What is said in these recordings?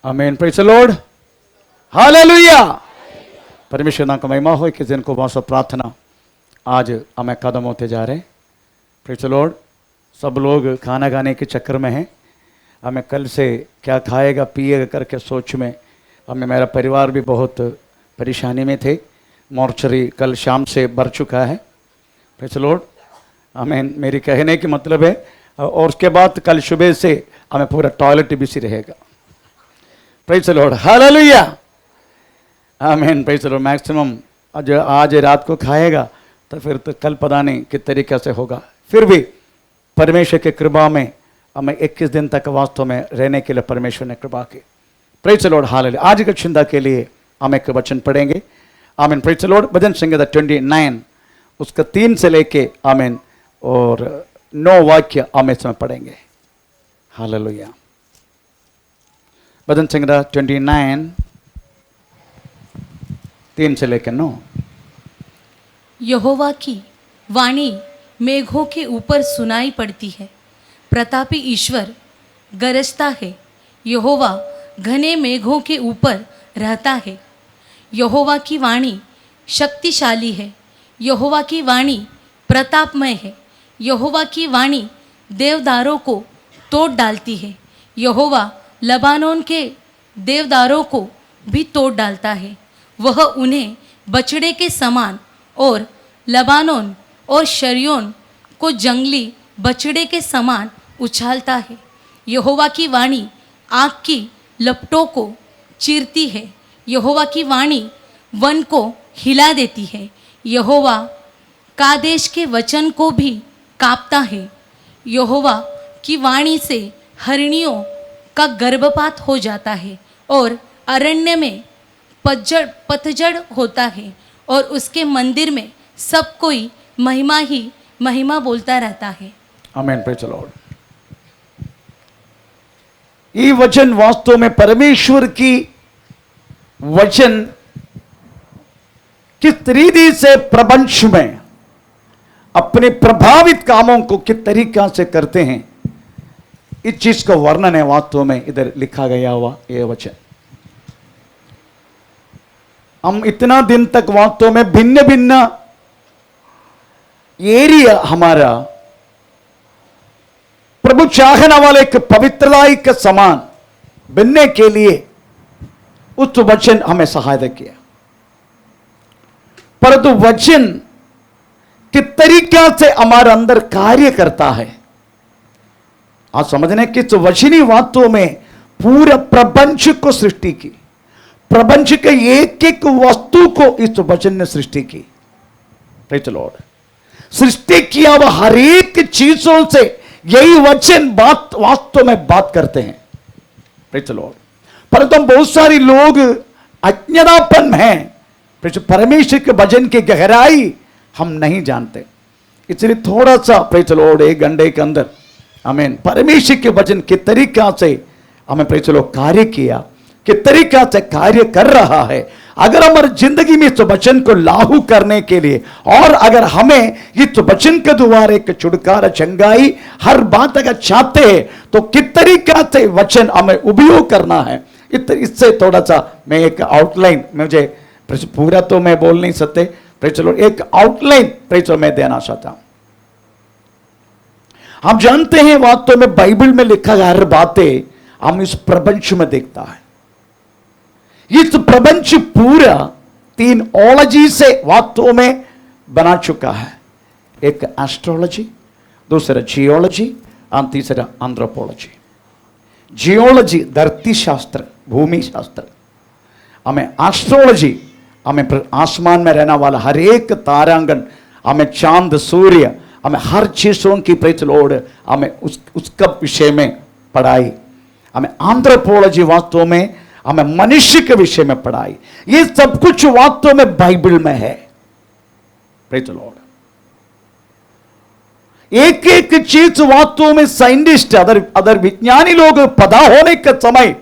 आमीन। Praise the Lord, hallelujah. परमेश्वर नाम का महिमा हो कि दिन को बहुत सा प्रार्थना आज हमें कदम होते जा रहे हैं। Praise the Lord. सब लोग खाना खाने के चक्कर में हैं। हमें कल से क्या खाएगा पिएगा करके सोच में हमें, मेरा परिवार भी बहुत परेशानी में थे। मॉर्चरी कल शाम से भर चुका है। प्रेज़ द लॉर्ड, आमीन। मेरी कहने की मतलब है, और उसके बाद कल सुबह से हमें पूरा टॉयलेट बिजी रहेगा। प्रेज़ द लॉर्ड, हालेलुया, आमीन। Praise the Lord. मैक्सिमम आज रात को खाएगा तो फिर तो कल पता नहीं किस तरीके से होगा। फिर भी परमेश्वर की कृपा में हमें 21 दिन तक वास्तव में रहने के लिए परमेश्वर ने कृपा की। Praise the Lord, hallelujah. आज की चिंता के लिए हम एक वचन पढ़ेंगे। आमीन। Praise the lord. भजन संहिता 29 उसका 3 से लेके आमीन और 9 वाक्य हम इसमें पढ़ेंगे। हालेलुया। भजन संहिता 29 3 से लेकर 9। यहोवा की वाणी मेघों के ऊपर सुनाई पड़ती है, प्रतापी ईश्वर गरजता है। यहोवा घने मेघों के ऊपर रहता है। यहोवा की वाणी शक्तिशाली है। यहोवा की वाणी प्रतापमय है। यहोवा की वाणी देवदारों को तोड़ डालती है। यहोवा लबानोन के देवदारों को भी तोड़ डालता है। वह उन्हें बछड़े के समान और लबानोन और शरियोन को जंगली बछड़े के समान उछालता है। यहोवा की वाणी आग की लपटों को चीरती है। यहोवा की वाणी वन को हिला देती है। यहोवा कादेश के वचन को भी कांपता है। यहोवा की वाणी से हरिणियों का गर्भपात हो जाता है और अरण्य में पतझड़ होता है और उसके मंदिर में सब कोई महिमा ही महिमा बोलता रहता है। आमीन। Praise the Lord. ये वचन वास्तव में परमेश्वर की वचन किस तरीके से प्रपंच में अपने प्रभावित कामों को किस तरीका से करते हैं, इस चीज का वर्णन है वास्तव में इधर लिखा गया हुआ यह वचन। हम इतना दिन तक वास्तव में भिन्न भिन्न एरिया हमारा प्रभु चाहने वाले एक पवित्रता के समान बनने के लिए उस वचन हमें सहायता किया। परंतु वचन किस तरीका से हमारे अंदर कार्य करता है, आज समझने कि इस वचनी वास्तव में पूरा प्रपंच को सृष्टि की, प्रपंच के एक एक वस्तु को इस वचन ने सृष्टि की। Praise the Lord. सृष्टि किया हुआ हर एक चीजों से यही वचन बात वास्तव में बात करते हैं। Praise the Lord. परंतु बहुत सारे लोग अज्ञानापन में हैं। परमेश्वर के वचन की गहराई हम नहीं जानते, इसलिए थोड़ा सा प्रेज़ द लॉर्ड 1 घंटे के अंदर आमीन परमेश्वर के वचन के तरीका से हमें प्रेज़ द लॉर्ड कार्य किया, किस तरीका से कार्य कर रहा है। अगर हमारी जिंदगी में इस वचन को लागू करने के लिए और अगर हमें इस वचन के द्वारा एक छुटकारा चंगाई हर बात अगर चाहते हैं तो किस तरीका से वचन हमें उपयोग करना है, इससे थोड़ा सा मैं एक आउटलाइन, मुझे पूरा तो मैं बोल नहीं सकते, प्रेज़ द लॉर्ड एक आउटलाइन प्रेज़ द लॉर्ड मैं देना चाहता हूं। हम जानते हैं वास्तव में बाइबल में लिखा गया हर बातें हम इस प्रपंच में देखता है। इस प्रपंच पूरा 3 ओलॉजी से वास्तव में बना चुका है। एक एस्ट्रोलॉजी, दूसरा जियोलॉजी और तीसरा एंथ्रोपोलॉजी। जियोलॉजी धरती शास्त्र, भूमि शास्त्र, हमें एस्ट्रोलॉजी हमें आसमान में रहने वाला हर एक तारांगन, हमें चांद सूर्य, हमें हर चीजों की प्रेज़ द लॉर्ड हमें उसका विषय में पढ़ाई। हमें एंथ्रोपोलॉजी वास्तव में हमें मनुष्य के विषय में पढ़ाई। ये सब कुछ वास्तव में बाइबल में है। Praise the lord. एक एक चीज वास्तव में साइंटिस्ट अदर विज्ञानी लोग पता होने के समय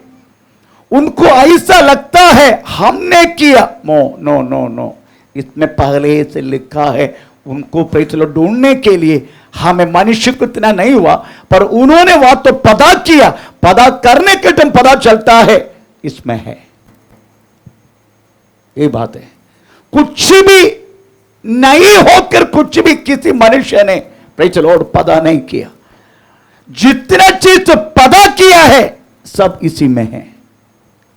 उनको ऐसा लगता है हमने किया, नो नो नो, इसमें पहले से लिखा है। उनको प्रेज़ द लॉर्ड ढूंढने के लिए हमें मनुष्य को इतना नहीं हुआ, पर उन्होंने वह तो पता किया, पता करने के टाइम पता चलता है इसमें है। ये बात है। कुछ भी नहीं होकर कुछ भी किसी मनुष्य ने प्रेज़ द लॉर्ड पैदा नहीं किया। जितना चीज पैदा किया है सब इसी में है।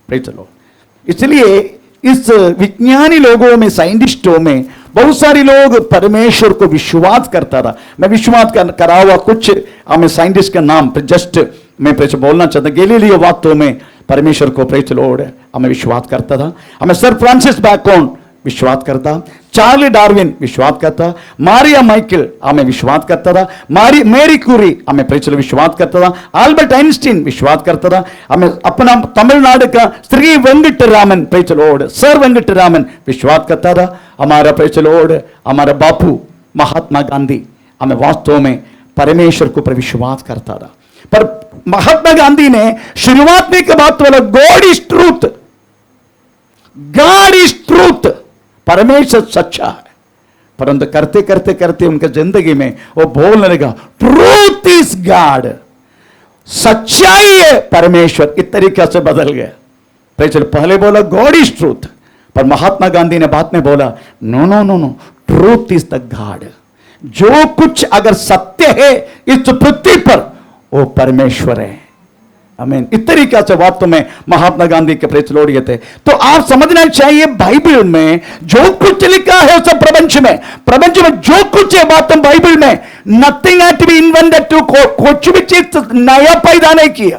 Praise the Lord. इसलिए इस विज्ञानी लोगों में, साइंटिस्टों में बहुत सारे लोग परमेश्वर को विश्वास करता था। मैं विश्वास करा हुआ कुछ हमें साइंटिस्ट का नाम जस्ट मैं बोलना चाहता। गैलीलियो वास्तव में परमेश्वर को प्रेज़ द लॉर्ड हमें विश्वास करता था। हमें सर फ्रांसिस बैकन विश्वास करता, चार्ली डार्विन विश्वास करता, मारिया माइकल हमें विश्वास करता था, मेरी क्यूरी हमें प्रेज़ द लॉर्ड विश्वास करता था, अल्बर्ट आइंस्टीन विश्वास करता था। हमें अपना तमिलनाडु का Shri Venkataraman praise the Lord, sir Venkataraman विश्वास करता था। हमारा प्रेज़ द लॉर्ड, हमारा बापू महात्मा गांधी हमें वास्तव में परमेश्वर को विश्वास करता था। पर महात्मा गांधी ने शुरुआत में के बात बोला, God is truth, God is truth, परमेश्वर सच्चा है। परंतु करते करते करते उनके जिंदगी में वो बोलने लगा, ट्रूथ इज गॉड, सच्चाई है परमेश्वर। इस तरीके से बदल गया। पहले बोला गॉड इज ट्रूथ, पर महात्मा गांधी ने बाद में बोला no no no no, truth is the God. जो कुछ अगर सत्य है इस पृथ्वी पर वो परमेश्वर है। आमीन। इस तरीके से वास्तव में महात्मा गांधी के प्रेज़ द लॉर्ड ये थे। तो आप समझना चाहिए बाइबल में जो कुछ लिखा है सब प्रपंच में जो कुछ है वास्तव बाइबल में nothing had to be invented too, कुछ भी चीज नया पैदा नहीं किया।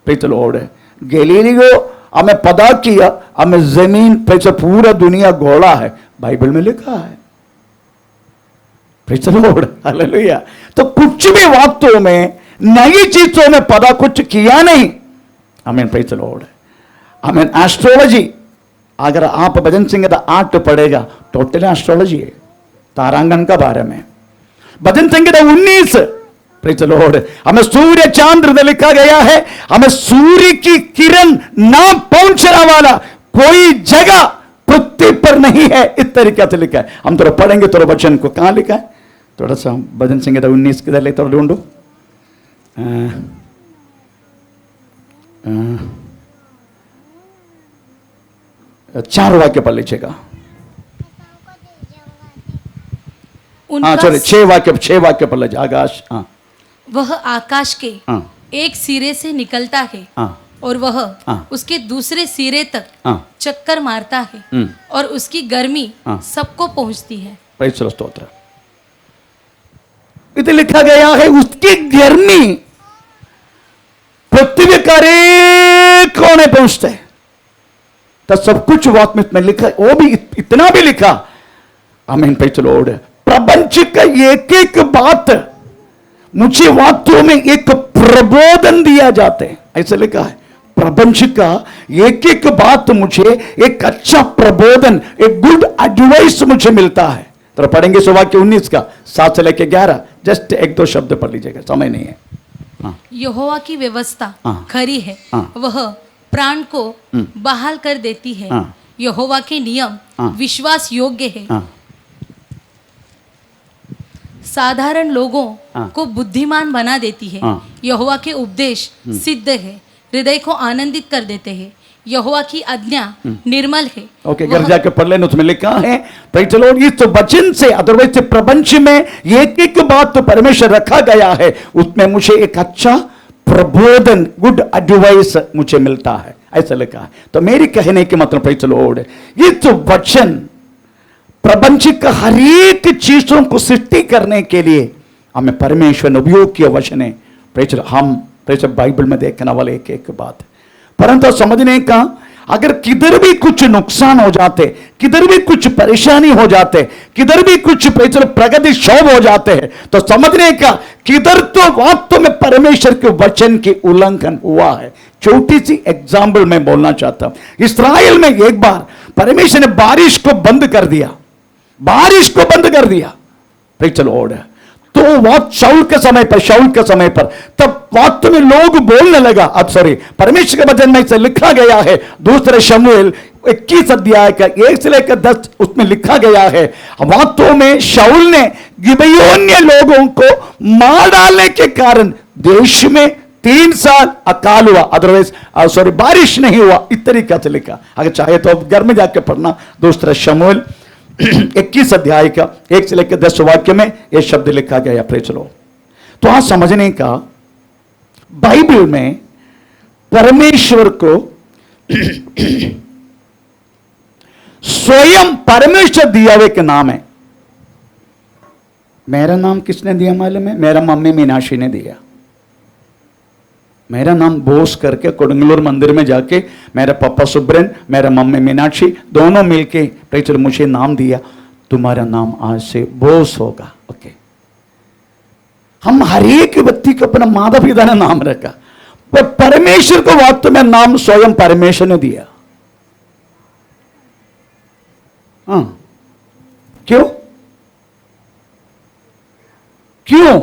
Praise the Lord. गैलीलियो हमें पता किया, हमें जमीन पे पूरा दुनिया गोला है, बाइबल में लिखा है। Praise the Lord, hallelujah. तो कुछ भी वास्तव में नई चीजों में पता कुछ किया नहीं। आमीन। Praise the Lord. आमीन। एस्ट्रोलॉजी, अगर आप भजन सिंह का आर्ट पढ़ेगा, टोटल एस्ट्रोलॉजी है, तारांगन का बारे में। भजन सिंह का 19 प्रेज़ द लॉर्ड, हमें सूर्य चांद्र लिखा गया है। हमें सूर्य की किरण ना पहुंचने वाला कोई जगह पृथ्वी पर नहीं है, इस तरीके से लिखा है। हम थोड़ा पढ़ेंगे थोड़ा वचन को, कहां लिखा है थोड़ा सा भजन सिंह का 19 किधर ले थोड़ा ढूंढो। 4 वाक्य पढ़ लीजिएगा। हाँ चलो 6 वाक्य पढ़ लीजिए। आकाश, हाँ, वह आकाश के एक सिरे से निकलता है और वह उसके दूसरे सिरे तक चक्कर मारता है और उसकी गर्मी सबको पहुंचती है। प्रेज़ द स्तोत्र। इधर लिखा गया है उसकी गर्मी पृथ्वी का एक कोने पहुंचते हैं। तो सब कुछ वास्तव में लिखा, वो भी इतना भी लिखा। आमीन। Praise the Lord. प्रपंच का एक एक बात मुझे वास्तव में एक प्रबोधन दिया जाते हैं, ऐसा लिखा है। प्रपंच का एक एक बात मुझे एक अच्छा प्रबोधन, एक गुड एडवाइस मुझे मिलता है। तो पढ़ेंगे सो वाक्य 19 का 7 से लेकर 11, जस्ट 1-2 शब्द पढ़ लीजिएगा, समय नहीं है। यहोवा की व्यवस्था खरी है, वह प्राण को बहाल कर देती है। यहोवा के नियम विश्वास योग्य है, साधारण लोगों को बुद्धिमान बना देती है। यहोवा के उपदेश सिद्ध है, हृदय को आनंदित कर देते हैं। यहोवा की आज्ञा निर्मल है। ओके, घर जाके पढ़ लेना, उसमें लिखा है प्रेज़ द लॉर्ड। इस वचन से अदरवाइज प्रपंच में एक एक बात तो परमेश्वर रखा गया है, उसमें मुझे एक अच्छा प्रबोधन, गुड एडवाइस मुझे मिलता है, ऐसा लिखा है। तो मेरी कहने के मतलब प्रेज़ द लॉर्ड, इस वचन प्रपंच का हर एक चीजों को सृष्टि करने के लिए हमें परमेश्वर ने उपयोग किया वचन है। हम बाइबल में देखने वाले एक एक बात, परंतु समझने का अगर किधर भी कुछ नुकसान हो जाते, किधर भी कुछ परेशानी हो जाते, किधर भी कुछ प्रगति क्षोभ हो जाते हैं, तो समझने का किधर तो वास्तव में परमेश्वर के वचन की उल्लंघन हुआ है। छोटी सी एग्जाम्पल मैं बोलना चाहता हूं। इस्राएल में एक बार परमेश्वर ने बारिश को बंद कर दिया, बारिश को बंद कर दिया। Praise the Lord. तो वह शाऊल के समय पर तब वास्तव में लोग बोलने लगा, अब सॉरी परमेश्वर के वचन में से लिखा गया है, दूसरे शमूएल 21 अध्याय का 1 से लेकर 10 उसमें लिखा गया है, वास्तव में शाऊल ने गिबेयोन्य लोगों को मार डालने के कारण देश में 3 साल अकाल हुआ, अदरवाइज सॉरी बारिश नहीं हुआ, इस तरीके से लिखा। अगर चाहे तो अब घर में जाके पढ़ना। दूसरा शमूएल 21 अध्याय का 1 से लेकर 10 वाक्य में यह शब्द लिखा गया। प्रेज लो। तो आज समझने का, बाइबल में परमेश्वर को स्वयं परमेश्वर दिया हुआ एक नाम है। मेरा नाम किसने दिया मालूम है? मेरा मम्मी मीनाक्षी ने दिया। मेरा नाम बोस करके कोडंगलूर मंदिर में जाके मेरा पापा सुब्रन, मेरा मम्मी मीनाक्षी दोनों मिलके प्रेचर मुझे नाम दिया, तुम्हारा नाम आज से बोस होगा। ओके, हम हर एक व्यक्ति को अपना माता पिता ने नाम रखा, पर परमेश्वर को वास्तव में नाम स्वयं परमेश्वर ने दिया। हाँ, क्यों? क्यों?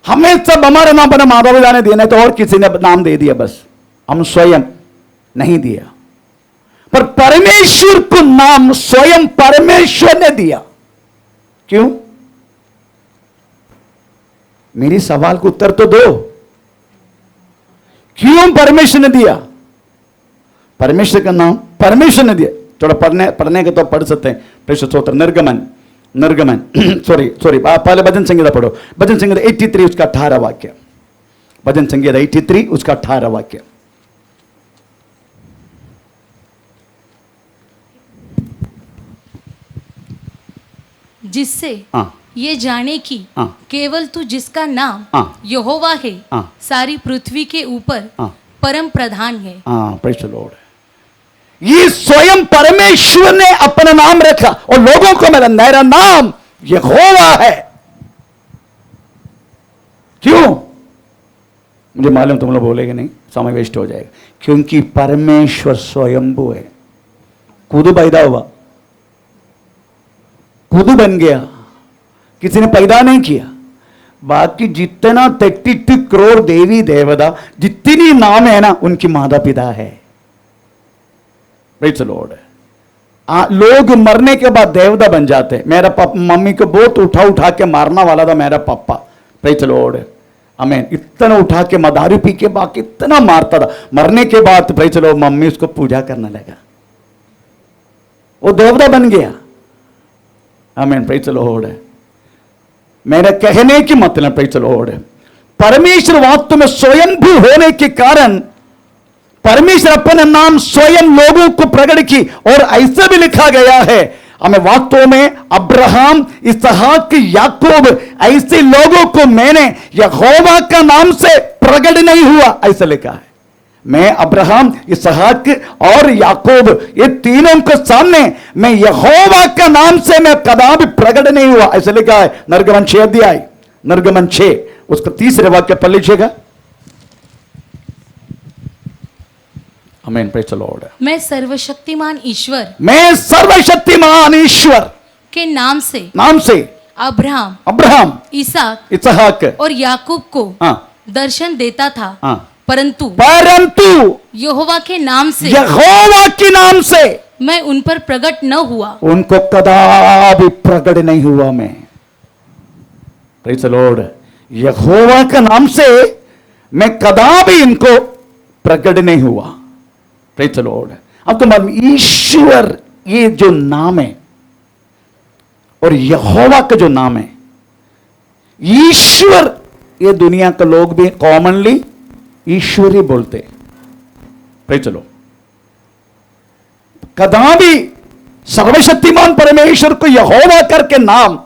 हमें सब हमारे नाम पर माता पिता ने दिया, नहीं तो और किसी ने नाम दे दिया, बस हम स्वयं नहीं दिया। पर परमेश्वर को नाम स्वयं परमेश्वर ने दिया। क्यों? मेरी सवाल का उत्तर तो दो। क्यों परमेश्वर ने दिया? परमेश्वर का नाम परमेश्वर ने दिया। थोड़ा पढ़ने के तो पढ़ सकते हैं। प्रेषित स्तोत्र निर्गमन सॉरी पहले भजन संगीता पढ़ो। भजन संगीता 83 उसका 18 वाक्य। भजन संगीता 83 उसका 18 वाक्य। जिससे ये जाने की केवल तू जिसका नाम यहोवा है सारी पृथ्वी के ऊपर परम प्रधान है। Praise the Lord. ये स्वयं परमेश्वर ने अपना नाम रखा और लोगों को मेरा नाम यहोवा है। क्यों? मुझे मालूम तुम लोग बोलेगे नहीं, समय वेस्ट हो जाएगा। क्योंकि परमेश्वर स्वयंभू है। खुद पैदा हुआ, खुद बन गया, किसी ने पैदा नहीं किया। बाकी जितना 32 करोड़ देवी देवता जितनी नाम है ना, उनकी माता पिता है। Praise the Lord. लोग मरने के बाद देवता बन जाते। मेरा मम्मी को बहुत उठा के मारना वाला था मेरा पापा। प्रेज़ द लॉर्ड, आमीन। इतना उठा के मदारी पी के बाकी इतना मारता था। मरने के बाद प्रेज़ द लॉर्ड मम्मी उसको पूजा करने लगा, वो देवता बन गया। आमीन, प्रेज़ द लॉर्ड। मेरा कहने की मतलब प्रेज़ द लॉर्ड, परमेश्वर वास्तव में स्वयंभू होने के कारण परमेश्वर अपने नाम स्वयं लोगों को प्रकट की। और ऐसा भी लिखा गया है, हमें वास्तव में अब्राहम, इसहाक, याकूब ऐसे लोगों को मैंने यहोवा का नाम से प्रकट नहीं हुआ, ऐसा लिखा है। मैं अब्राहम, इसहाक और याकूब ये तीनों के सामने मैं यहोवा का नाम से मैं कदापि प्रकट नहीं हुआ, ऐसा लिखा है। निर्गमन 6 अध्याय, निर्गमन 6 उसका 3 वाक्य पढ़ लीजिएगा। आमीन, प्रेज़ द लॉर्ड। मैं सर्वशक्तिमान ईश्वर के नाम से अब्राहम, इसहाक और याकूब को दर्शन देता था, परंतु यहोवा के नाम से मैं उन पर प्रकट न हुआ। उनको कदापि प्रकट नहीं हुआ मैं। Praise the Lord. यहोवा के नाम से मैं कदापि इनको प्रकट नहीं हुआ। Praise the Lord. अब तो मालूम, ईश्वर ये जो नाम है और यहोवा का जो नाम है, ईश्वर ये दुनिया के लोग भी कॉमनली ईश्वर ही बोलते। Praise the Lord. कदापि सर्वशक्तिमान परमेश्वर को यहोवा करके नाम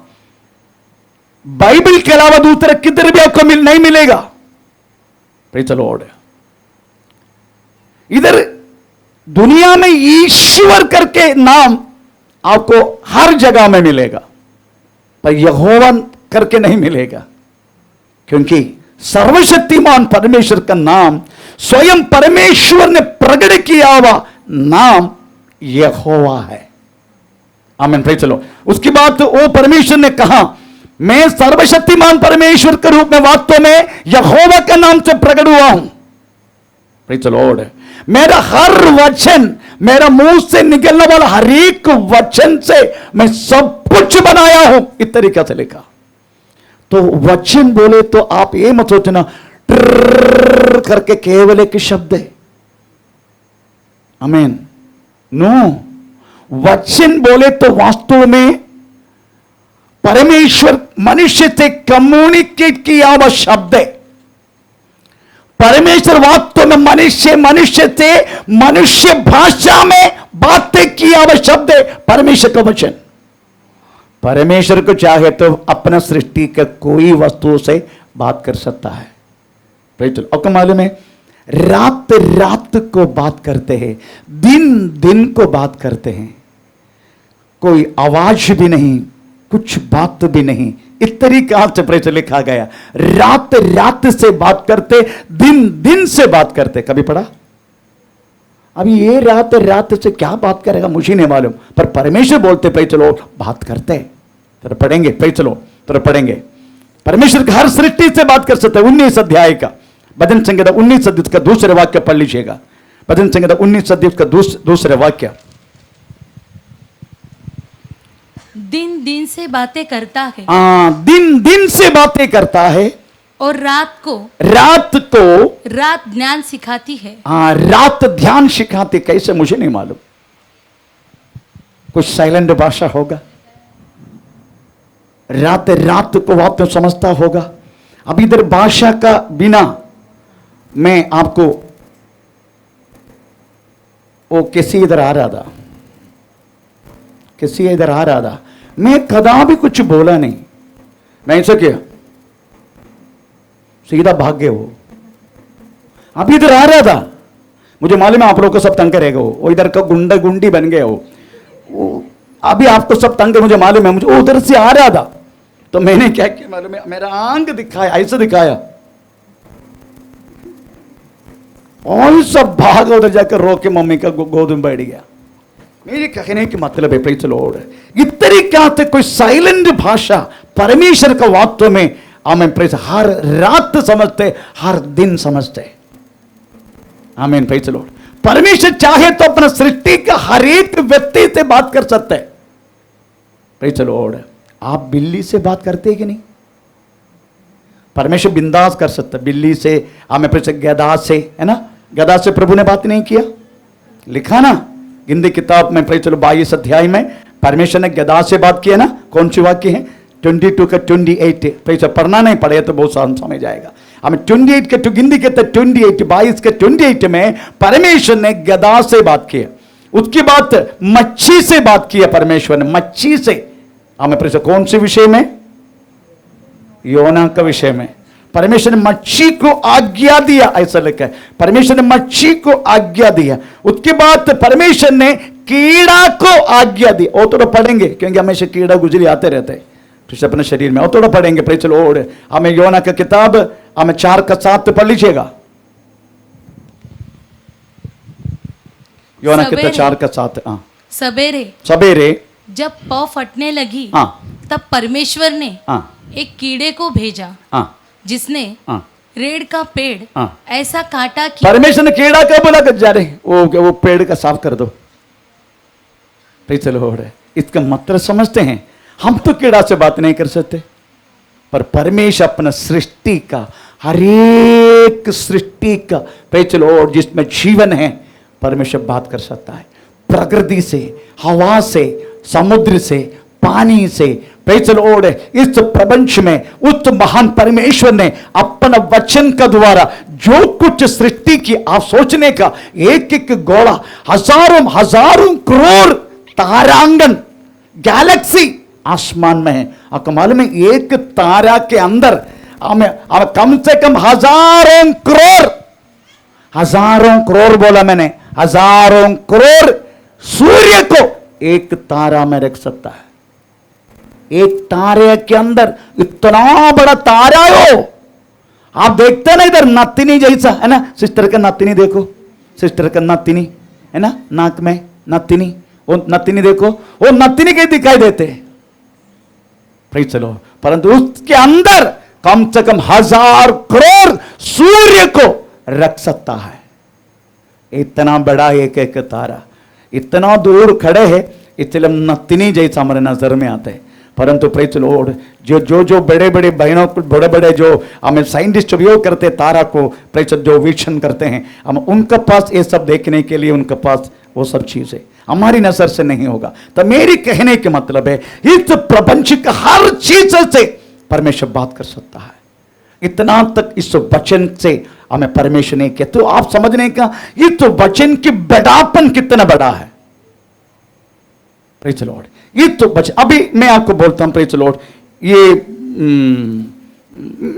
बाइबल के अलावा दूसरे किधर भी आपको नहीं मिलेगा। Praise the Lord. इधर दुनिया में ईश्वर करके नाम आपको हर जगह में मिलेगा, पर यहोवा करके नहीं मिलेगा। क्योंकि सर्वशक्तिमान परमेश्वर का नाम स्वयं परमेश्वर ने प्रकट किया हुआ नाम यहोवा है। आमीन, प्रेज़ द लॉर्ड। उसके बाद तो वो परमेश्वर ने कहा, मैं सर्वशक्तिमान परमेश्वर के रूप में वास्तव में यहोवा के नाम से प्रकट हुआ हूं। Praise the Lord. मेरा हर वचन, मेरा मुंह से निकलने वाला हर एक वचन से मैं सब कुछ बनाया हूं, इस तरीके से लिखा। तो वचन बोले तो आप ये मत सोचना ट्रर करके केवल एक शब्द है। आमीन। नो, वचन बोले तो वास्तव में परमेश्वर मनुष्य से कम्युनिकेट किया हुआ शब्द है। परमेश्वर वास्तव में मनुष्य से मनुष्य भाषा में बातें किया हुआ शब्द है परमेश्वर का वचन। परमेश्वर को चाहे तो अपना सृष्टि का कोई वस्तु से बात कर सकता है। आपको मालूम है, रात रात को बात करते हैं, दिन दिन को बात करते हैं, कोई आवाज भी नहीं, कुछ बात भी नहीं, इस तरीका से प्रेस लिखा गया। रात रात से बात करते, दिन दिन से बात करते। कभी पढ़ा? अभी ये रात रात से क्या बात करेगा मुझे नहीं मालूम, पर परमेश्वर बोलते पे चलो बात करते। तो पढ़ेंगे पे चलो, तो पढ़ेंगे परमेश्वर हर सृष्टि से बात कर सकते हैं। 19 अध्याय का भजन संहिता 19 अध्याय का दूसरे वाक्य पढ़ लीजिएगा। भजन संहिता 19 अध्याय का दूसरे वाक्य। दिन दिन से बातें करता है। दिन दिन से बातें करता है और रात को रात ज्ञान सिखाती है। रात ध्यान सिखाती। कैसे मुझे नहीं मालूम, कुछ साइलेंट भाषा होगा, रात रात को बात तो समझता होगा। अब इधर भाषा का बिना मैं आपको, वो किसी इधर आ रहा था, किसी इधर आ रहा था, मैं कदा भी कुछ बोला नहीं, मैं ऐसा किया सीधा भाग गए। वो अभी इधर आ रहा था, मुझे मालूम है आप लोग को सब तंग करेगा। वो इधर का गुंडा गुंडी बन गया। वो अभी आपको सब तंग, मुझे मालूम है, मुझे उधर से आ रहा था, तो मैंने क्या किया मालूम है, मेरा आंख दिखाया, ऐसे दिखाया और सब भाग उधर जाकर रो के मम्मी का गोद में बैठ गया। मेरे कहने की मतलब है प्रेज़ द लॉर्ड, इस तरीके से कोई साइलेंट भाषा परमेश्वर का वाक्य में आमीन प्रेज़, हर रात समझते, हर दिन समझते। आमीन प्रेज़ द लॉर्ड। परमेश्वर चाहे तो अपना सृष्टि का हर एक व्यक्ति से बात कर सकते हैं। Praise the Lord. आप बिल्ली से बात करते हैं कि नहीं? परमेश्वर बिंदास कर सकता है बिल्ली से, आमीन प्रेज़, गधा से, है ना? गधा से प्रभु ने बात नहीं किया, लिखा ना गिनती किताब में प्रेज़ 22 अध्याय में परमेश्वर ने गधा से बात की है ना। कौन सी वाक्य है? 22 का 28। प्रेज़, पढ़ना नहीं पड़े तो बहुत सारा समझ जाएगा। हमें 28 के गिनती के 28 22 के 28 में परमेश्वर ने गधा से बात की है। उसके बाद मच्छी से बात की है परमेश्वर ने, मच्छी से। हमें प्रेज़ कौन से विषय में? योना का विषय में। परमेश्वर ने मच्छी को आज्ञा दिया, ऐसा लिखा है, परमेश्वर ने मच्छी को आज्ञा दिया। उसके बाद परमेश्वर ने कीड़ा को आज्ञा दी। और थोड़ा पढ़ेंगे क्योंकि हमेशा कीड़ा गुजरी आते रहते हैं तो अपने शरीर में, और थोड़ा पढ़ेंगे प्रेज़ द लॉर्ड। हमें योना का किताब हमें 4 का 7 पढ़ लीजिएगा। योना किताब 4 का 7। सवेरे जब पौ फटने लगी तब परमेश्वर ने एक कीड़े को भेजा जिसने रेड़ का पेड़ ऐसा काटा कि परमेश्वर ने कीड़ा का बोला कर जा रहे वो पेड़ का साफ कर दो। Praise the Lord. इसका मतलब समझते हैं, हम तो कीड़ा से बात नहीं कर सकते, पर परमेश्वर अपना सृष्टि का हर एक सृष्टि का प्रेज़ द लॉर्ड जिसमें जीवन है परमेश्वर बात कर सकता है। प्रकृति से, हवा से, समुद्र से, पानी से, प्रेज़ द लॉर्ड। इस प्रपंच में उस महान परमेश्वर ने अपना वचन का द्वारा जो कुछ सृष्टि की, आप सोचने का एक एक गोला, हजारों हजारों करोड़ तारांगन गैलेक्सी आसमान में है। आपको मालूम है एक तारा के अंदर हमें कम से कम हजारों करोड़ बोला मैंने, हजारों करोड़ सूर्य को एक तारा में रख सकता है। एक तारे के अंदर इतना बड़ा तारा हो, आप देखते ना इधर नातिनी जैसा, है ना? सिस्टर का नातिनी देखो, सिस्टर का नातिनी है ना, नाक में नातिनी, वो नातिनी देखो, वो नातिनी के दिखाई देते हैं। Praise the Lord. परंतु उसके अंदर कम से कम 1000 करोड़ सूर्य को रख सकता है। इतना बड़ा एक एक तारा, इतना दूर खड़े है, इसलिए नतिनी जैसा हमारे नजर में आते हैं। परंतु प्रेज लॉर्ड जो बड़े बड़े बहनों बड़े बड़े जो हमें साइंटिस्ट उपयोग करते तारा को प्रेज जो वीक्षण करते हैं, हम उनके पास ये सब देखने के लिए उनके पास वो सब चीजें हमारी नजर से नहीं होगा। तो मेरी कहने के मतलब है इस प्रपंच का हर चीज से परमेश्वर बात कर सकता है। इतना तक इस वचन से हमें परमेश्वर ने किया। तो आप समझने का ये तो वचन की बड़ापन कितना बड़ा है। प्रेज लॉर्ड, ये तो वचन अभी मैं आपको बोलता हूं प्रेज लॉर्ड, ये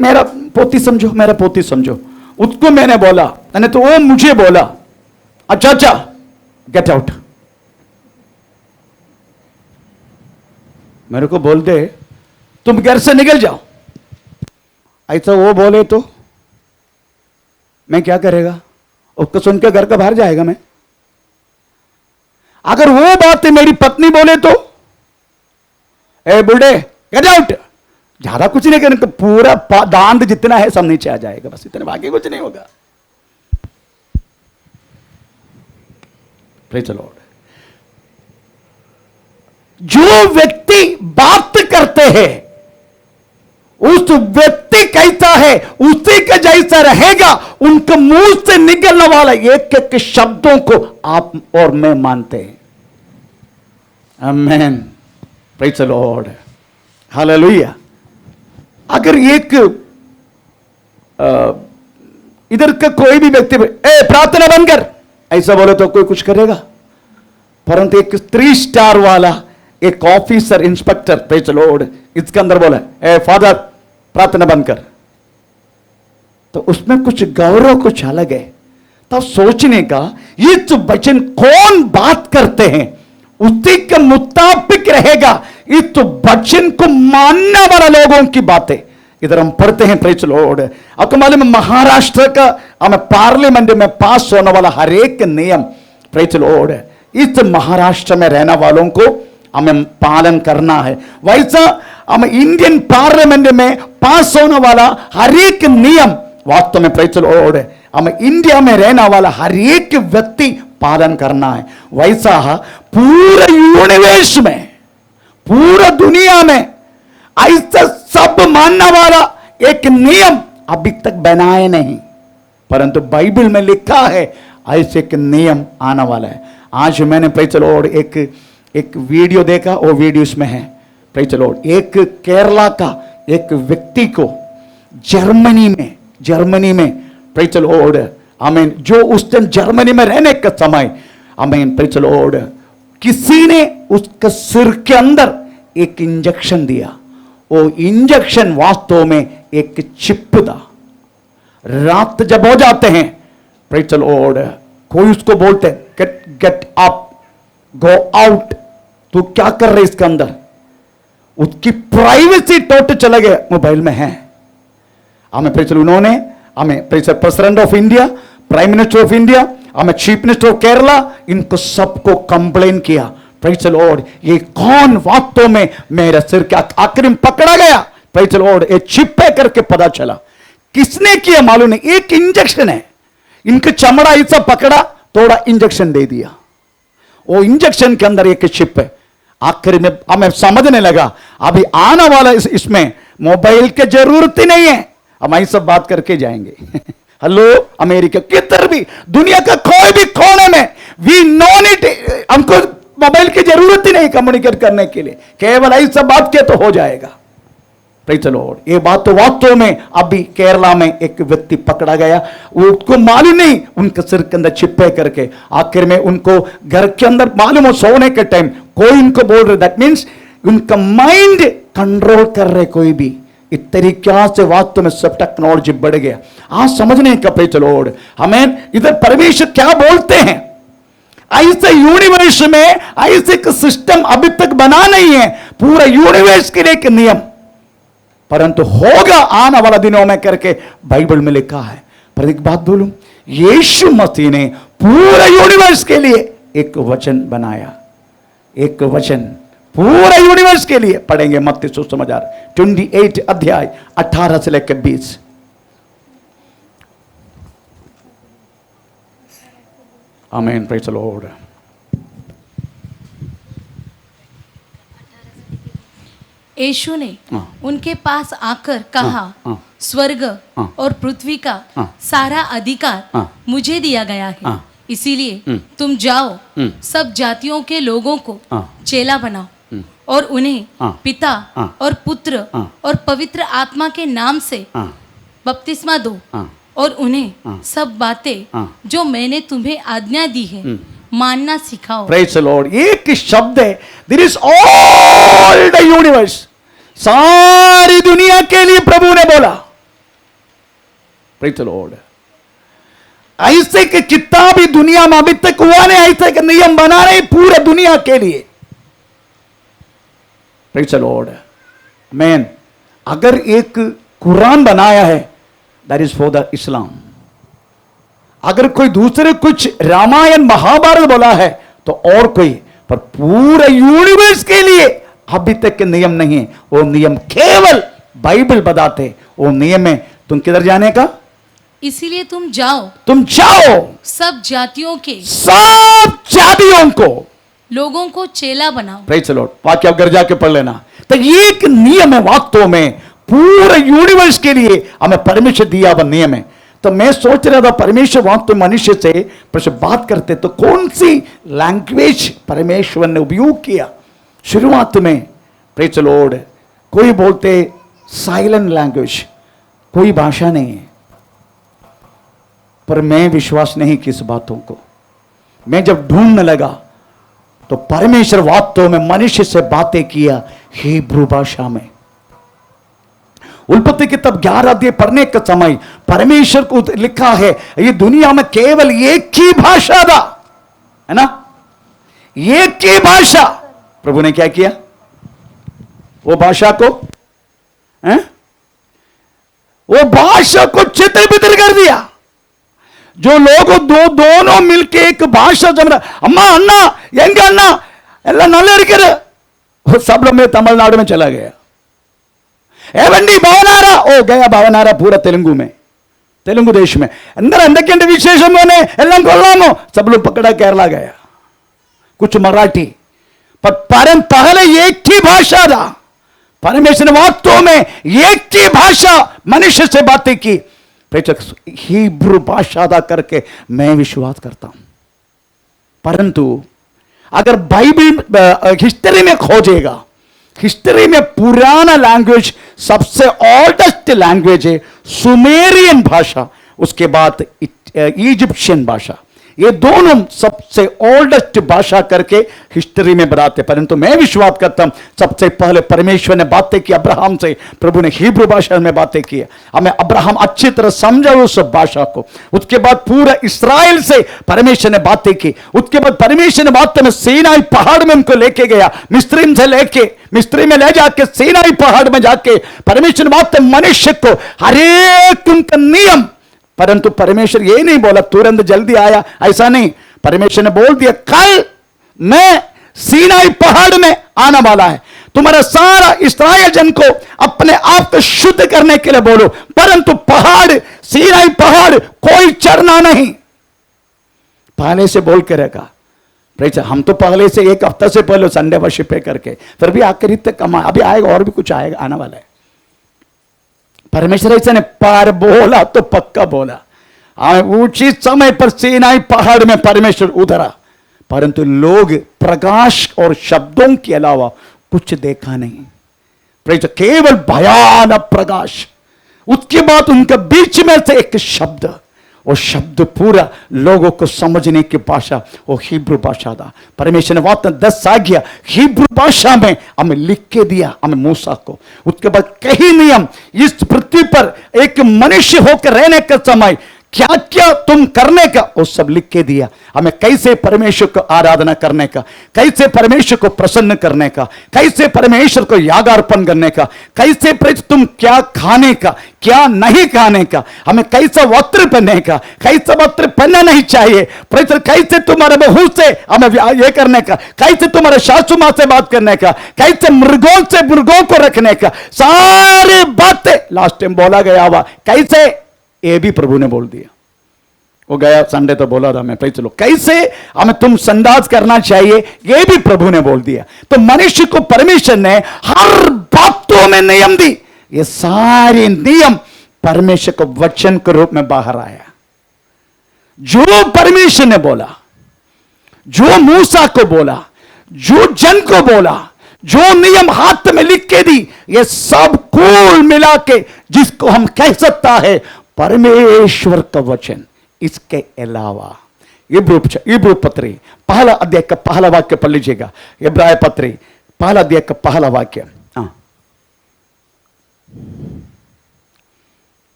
मेरा पोती समझो, मेरा पोती समझो, उसको मैंने बोला मैंने तो वो मुझे बोला अच्छा अच्छा गेट आउट। मेरे को बोल दे तुम घर से निकल जाओ, ऐसा वो बोले तो मैं क्या करेगा? उसको सुन के घर का बाहर जाएगा मैं। अगर वो बात मेरी पत्नी बोले तो ए बुढ़े गेट आउट, ज्यादा कुछ नहीं करने, तो पूरा दांत जितना है सब नीचे आ जाएगा, बस इतने, बाकी कुछ नहीं होगा। Praise the Lord. जो व्यक्ति बात करते हैं उस व्यक्ति कैसा है उसी का जैसा रहेगा। उनके मुंह से निकलने वाला एक एक शब्दों को आप और मैं मानते हैं। आमेन, प्रेज द लॉर्ड, हालेलुया। अगर एक इधर का कोई भी व्यक्ति प्रार्थना बंद कर ऐसा बोले तो कोई कुछ करेगा, परंतु एक 3 स्टार वाला एक officer inspector praise the Lord इसके अंदर बोला ए फादर प्रार्थना बंद कर, तो उसमें कुछ गौरव कुछ अलग है। तब सोचने का ये तो वचन कौन बात करते हैं उसी के मुताबिक रहेगा। ये तो वचन को मानने वाला लोगों की बातें इधर हम पढ़ते हैं प्रेज द लॉर्ड। आपको मालूम है महाराष्ट्र का हमें पार्लियामेंट में पास होने वाला हर एक नियम प्रेज द लॉर्ड इस महाराष्ट्र में रहने वालों को हमें पालन करना है। वैसा हम इंडियन पार्लियामेंट में पास होने वाला हर एक नियम वास्तव में प्रेज द लॉर्ड हम इंडिया में रहने वाला हर एक व्यक्ति पालन करना है। वैसा पूरे यूनिवर्स में पूरा दुनिया में ऐसा सब मानने वाला एक नियम अभी तक बनाए नहीं, परंतु बाइबल में लिखा है ऐसे एक नियम आने वाला है। आज मैंने प्रेज द लॉर्ड एक वीडियो देखा, वो वीडियो इसमें है प्रेज द लॉर्ड। एक केरला का एक व्यक्ति को जर्मनी में प्रेज द लॉर्ड आमीन, जो उस दिन जर्मनी में रहने का समय आमीन प्रेज द लॉर्ड किसी ने उसके सिर के अंदर एक इंजेक्शन दिया। वो इंजेक्शन वास्तव में एक चिप था। रात जब हो जाते हैं प्रेज द लॉर्ड कोई उसको बोलते गेट अप गो आउट, तू क्या कर रहे इसके अंदर? उसकी प्राइवेसी टोटल चला गया, मोबाइल में है। हमें प्रेज उन्होंने हमें president of India, prime minister of India, हमें चीफ मिनिस्टर ऑफ केरला, इनको सबको कंप्लेन किया। प्रेज द लॉर्ड ये कौन वास्तव में मेरा सिर के आखिर में पकड़ा गया। प्रेज द लॉर्ड ये चिप्पे करके पता चला किसने किया मालूम नहीं। एक इंजेक्शन है, इनका चमड़ा ऐसा पकड़ा, थोड़ा इंजेक्शन दे दिया, वो इंजेक्शन के अंदर एक चिप है। आखिर में हमें समझने लगा अभी आने वाला इसमें मोबाइल की जरूरत ही नहीं है, हम ऐसा बात करके जाएंगे। हेलो अमेरिका किधर भी दुनिया का कोई भी कोने में वी नोन इट, हमको मोबाइल की जरूरत ही नहीं कम्युनिकेट करने के लिए, केवल ऐसा बात किया तो हो जाएगा। प्रेज द लॉर्ड ये बात तो वास्तव में अभी केरला में एक व्यक्ति पकड़ा गया, उसको मालूम नहीं उनके सिर के अंदर चिप्पे करके आखिर में उनको घर के अंदर मालूम हो सोने के टाइम कोई उनको बोल रहे, दैट मीन्स उनका माइंड कंट्रोल कर रहे कोई भी। इस तरीके से वास्तव में सब टेक्नोलॉजी बढ़ गया। आज समझने का प्रेज द लॉर्ड हमें इधर परमेश्वर क्या बोलते हैं। ऐसे यूनिवर्स में ऐसे सिस्टम अभी तक बना नहीं है, पूरा यूनिवर्स के लिए एक नियम, परंतु होगा आने वाला दिनों में करके बाइबल में लिखा है। पर एक बात बोलूं, यीशु मसीह ने पूरे यूनिवर्स के लिए एक वचन बनाया, एक वचन पूरे यूनिवर्स के लिए। पढ़ेंगे मत्ती सुसमाचार 28 अध्याय 18 से लेकर 20। आमीन, प्रेज द लॉर्ड। यीशु ने हाँ। उनके पास आकर कहा, हाँ। स्वर्ग हाँ। और पृथ्वी का हाँ। सारा अधिकार हाँ। मुझे दिया गया है। हाँ। इसीलिए तुम जाओ, सब जातियों के लोगों को हाँ। चेला बनाओ और उन्हें हाँ। पिता हाँ। और पुत्र हाँ। और पवित्र आत्मा के नाम से हाँ। बपतिस्मा दो हाँ। और उन्हें हाँ। सब बातें हाँ। जो मैंने तुम्हें आज्ञा दी है मानना सिखाओ। Praise the lord. एक शब्द है, there is all the universe, सारी दुनिया के लिए प्रभु ने बोला। Praise the lord. ऐसे कि कितना भी दुनिया में अभी तक हुआ नहीं, ऐसे के नियम बना रहे पूरे दुनिया के लिए। Praise the Lord. मैन, अगर एक कुरान बनाया है, दैट इज फॉर द इस्लाम। अगर कोई दूसरे कुछ रामायण महाभारत बोला है तो और कोई, पर पूरे यूनिवर्स के लिए अभी तक के नियम नहीं है। वो नियम केवल बाइबल बताते। वो नियम है तुम किधर जाने का, इसीलिए तुम जाओ, सब जातियों को लोगों को चेला बनाओ। Praise the Lord. वाक्य आप घर जाके पढ़ लेना। तो ये एक नियम है, वास्तव में पूरे यूनिवर्स के लिए हमें परमेश्वर दिया हुआ नियम है। तो मैं सोच रहा था परमेश्वर वास्तव मनुष्य से बात करते तो कौन सी लैंग्वेज परमेश्वर ने उपयोग किया शुरुआत में। Praise the Lord. कोई बोलते साइलेंट लैंग्वेज, कोई भाषा नहीं है, पर मैं विश्वास नहीं की इस बातों को। मैं जब ढूंढने लगा तो परमेश्वर वास्तव में मनुष्य से बातें किया हिब्रू भाषा में। उत्पत्ति किताब 11 अध्याय पढ़ने के समय परमेश्वर को लिखा है ये दुनिया में केवल एक ही भाषा था, है ना, एक ही भाषा। प्रभु ने क्या किया, वो भाषा को चित्र बितर कर दिया। जो लोग दोनों मिलके एक भाषा जम रहा, अम्मा अन्ना यंग अन्ना एल्ला नल्ला सब लोग में तमिलनाडु में चला गया। एवंडी भावनारा ओ गया, भावनारा पूरा तेलुगु में, तेलुगु देश में अंदर विशेषम सब लोग पकड़ा केरला गया, कुछ मराठी। पर पहले एक ही भाषा था। परमेश्वर ने वास्तव में एक ही भाषा मनुष्य से बातें की। हिब्रू भाषा था करके मैं विश्वास करता हूं। परंतु अगर बाइबल हिस्ट्री में खोजेगा, हिस्ट्री में पुराना लैंग्वेज सबसे ओल्डेस्ट लैंग्वेज है सुमेरियन भाषा, उसके बाद इजिप्शियन भाषा। ये दोनों सबसे ओल्डेस्ट भाषा करके हिस्ट्री में बताते। परंतु मैं विश्वास करता हूं सबसे पहले परमेश्वर ने बातें की अब्राहम से। प्रभु ने हिब्रू भाषा में बातें की, हमें अब्राहम अच्छी तरह समझा उस भाषा को। उसके बाद पूरा इस्राएल से परमेश्वर ने बातें की। उसके बाद परमेश्वर ने बातें में सीनाई पहाड़ में उनको लेके गया, मिस्र से लेके मिस्र में ले जाके सीनाई पहाड़ में जाके परमेश्वर ने बातें मनुष्य को हरेक उनका नियम। परंतु परमेश्वर ये नहीं बोला तुरंत जल्दी आया, ऐसा नहीं। परमेश्वर ने बोल दिया कल मैं सीनाई पहाड़ में आने वाला है, तुम्हारा सारा इस्राएल जन को अपने आप को शुद्ध करने के लिए बोलो। परंतु पहाड़, सीनाई पहाड़ कोई चढ़ना नहीं, पहले से बोल के रखा। हम तो पहले से एक हफ्ता से पहले संडे वर्शिप पे करके फिर भी आखिरी तक कमा, अभी आएगा और भी कुछ आएगा, आने वाला है। परमेश्वर ऐसा ने पार बोला तो पक्का बोला। उचित समय पर सीनाई पहाड़ में परमेश्वर उतरा, परंतु लोग प्रकाश और शब्दों के अलावा कुछ देखा नहीं। केवल भयानक प्रकाश। उसके बाद उनके बीच में से एक शब्द, और शब्द पूरा लोगों को समझने की भाषा वो हिब्रू भाषा था। परमेश्वर ने वास्तव 10 आज्ञा हिब्रू भाषा में हमें लिख के दिया, हमें मूसा को। उसके बाद कई नियम इस पृथ्वी पर एक मनुष्य होकर रहने के समय क्या क्या तुम करने का वो सब लिख के दिया। हमें कैसे परमेश्वर को आराधना करने का, कैसे परमेश्वर को प्रसन्न करने का, कैसे परमेश्वर को याग अर्पण करने का, कैसे तुम क्या खाने का क्या नहीं खाने का, हमें कैसा वस्त्र पहनने का, कैसा वस्त्र पहनना नहीं चाहिए, कैसे तुम्हारे बहू से हमें ये करने का, कैसे तुम्हारे सासू मां से बात करने का, कैसे मृगों से मृगों को रखने का, सारी बातें लास्ट टाइम बोला गया हुआ कैसे, ये भी प्रभु ने बोल दिया। वो गया संडे तो बोला था मैं, भाई चलो कैसे हमें तुम संदास करना चाहिए ये भी प्रभु ने बोल दिया। तो मनुष्य को परमेश्वर ने हर बातों में नियम दी। ये सारे नियम परमेश्वर को वचन के रूप में बाहर आया। जो परमेश्वर ने बोला, जो मूसा को बोला, जो जन को बोला, जो नियम हाथ में लिख के दी, ये सब कुल मिला के जिसको हम कह सकता है परमेश्वर का वचन। इसके अलावा इब्राय पत्री पहला अध्याय का पहला वाक्य पढ़ लीजिएगा। इब्राय पत्री पहला अध्याय का पहला वाक्य।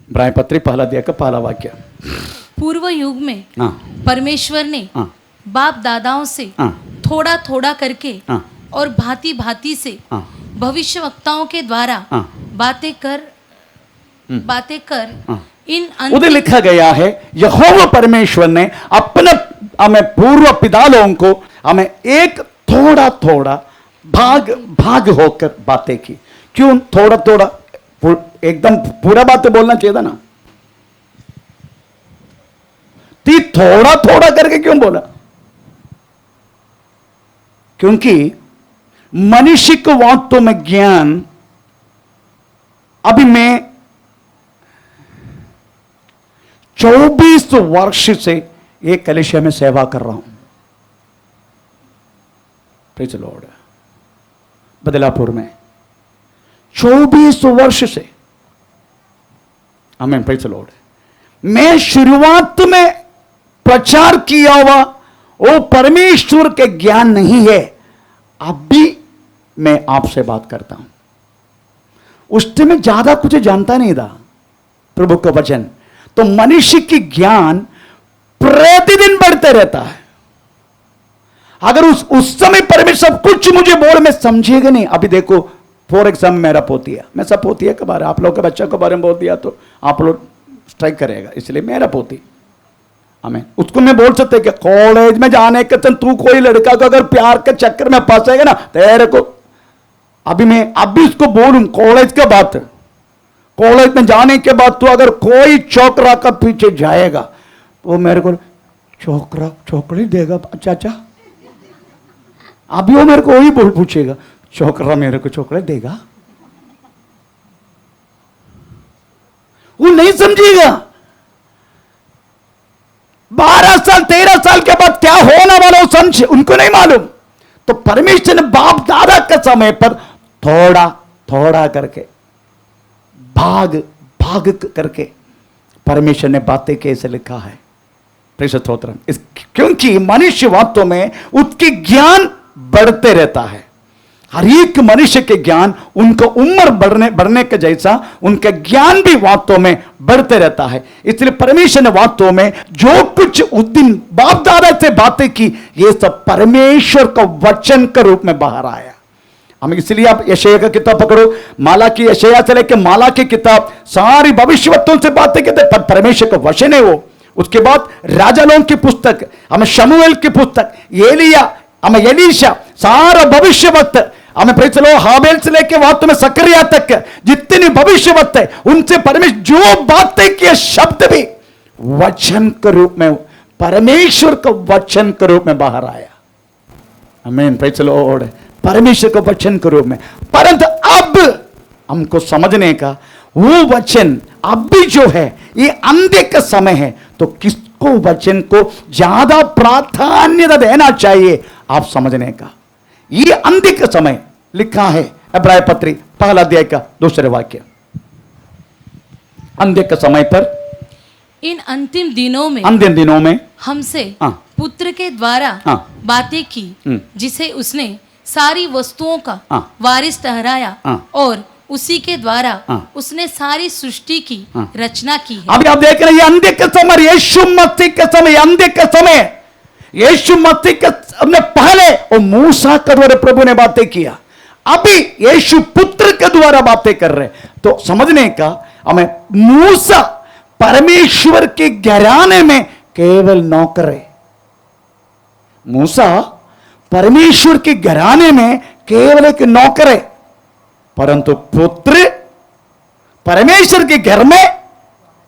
इब्राय पत्री पहला अध्याय का पहला वाक्य। पूर्व युग में परमेश्वर ने बाप दादाओं से थोड़ा थोड़ा करके और भांति भांति से भविष्यवक्ताओं के द्वारा बातें कर इन उधर लिखा गया है यहोवा परमेश्वर ने अपने हमें पूर्व पिता लोगों को हमें एक थोड़ा थोड़ा भाग होकर बातें की। क्यों थोड़ा थोड़ा? एकदम पूरा बातें बोलना चाहिए था ना। ती थोड़ा थोड़ा करके क्यों बोला? क्योंकि मनुष्य को वास्तव में ज्ञान, अभी मैं 24 वर्ष से एक कलीसिया में सेवा कर रहा हूं। Praise the Lord. बदलापुर में 24 वर्ष से, आमीन, प्रेज़ द लॉर्ड। मैं शुरुआत में प्रचार किया हुआ वो परमेश्वर के ज्ञान नहीं है। अब भी मैं आपसे बात करता हूं। उस टाइम में ज्यादा कुछ जानता नहीं था प्रभु का वचन। तो मनुष्य की ज्ञान प्रतिदिन बढ़ते रहता है। अगर उस समय परमेश्वर सब कुछ मुझे बोल में समझेगा नहीं। अभी देखो फॉर एग्जाम्पल मेरा पोतिया, मैं सब पोतिया के बारे, आप लोग के बच्चा के बारे में बोल दिया तो आप लोग स्ट्राइक करेगा। इसलिए मेरा पोती, हमें उसको मैं बोल सकते कि कॉलेज में जाने के तू कोई लड़का को अगर प्यार के चक्कर में फंसेगा ना तेरे को, अभी उसको बोलूं कॉलेज के बात, कॉलेज में जाने के बाद तू अगर कोई छोकरा का पीछे जाएगा तो वो मेरे को चॉकलेट देगा चाचा। अभी वो मेरे को वही बोल पूछेगा छोकरा मेरे को चॉकलेट देगा। वो नहीं समझेगा। 12 साल 13 साल के बाद क्या होने वाला वो समझे, उनको नहीं मालूम। तो परमेश्वर ने बाप दादा के समय पर थोड़ा थोड़ा करके भाग करके परमेश्वर ने बातें कैसे लिखा है। क्योंकि मनुष्य वास्तव में उसके ज्ञान बढ़ते रहता है। हर एक मनुष्य के ज्ञान उनका उम्र बढ़ने के जैसा उनका ज्ञान भी वास्तव में बढ़ते रहता है। इसलिए परमेश्वर ने वास्तव में जो कुछ उस दिन बाप दादा से बातें की ये सब परमेश्वर का वचन के रूप में बाहर आया। हम इसलिए आप यशायाह का किताब पकड़ो, माला की यशायाह से लेकर माला की किताब सारी भविष्यवक्ताओं से बातें करते पर परमेश्वर का वचन है वो। उसके बाद राजा लोगों की पुस्तक, हमें शमूएल की पुस्तक, एलिया, हमें एलीशा, सारा भविष्यवक्त, हमें प्रेज़ द लॉर्ड हाबेल से लेके वास्तव में सकरिया तक जितने भविष्यवक्त है उनसे परमेश्वर जो बातें किए शब्द भी वचन के रूप में, परमेश्वर का वचन के रूप में बाहर आया। आमीन, प्रेज़ द लॉर्ड। परमेश्वर के वचन के रूप में। परंतु अब हमको समझने का वो वचन अब भी जो है ये अंधे का समय है, तो किसको वचन को ज्यादा प्राधान्यता देना चाहिए आप समझने का। ये अंधे का समय लिखा है इब्राय पत्री पहला अध्याय का दूसरे वाक्य। अंधे के समय पर इन अंतिम दिनों में हमसे पुत्र के द्वारा बातें की जिसे उसने सारी वस्तुओं का वारिस ठहराया और उसी के द्वारा उसने सारी सृष्टि की रचना की है। अभी आप देख रहे हैं अंधे के समय, यीशु मसीह के समय, अंधे के समय, यीशु मसीह के अपने पहले और मूसा के द्वारा प्रभु ने बातें किया। अभी यीशु पुत्र के द्वारा बातें कर रहे। तो समझने का हमें मूसा परमेश्वर के घराने में केवल नौकर है। मूसा परमेश्वर के घराने में केवल एक नौकर है, परंतु पुत्र परमेश्वर के घर में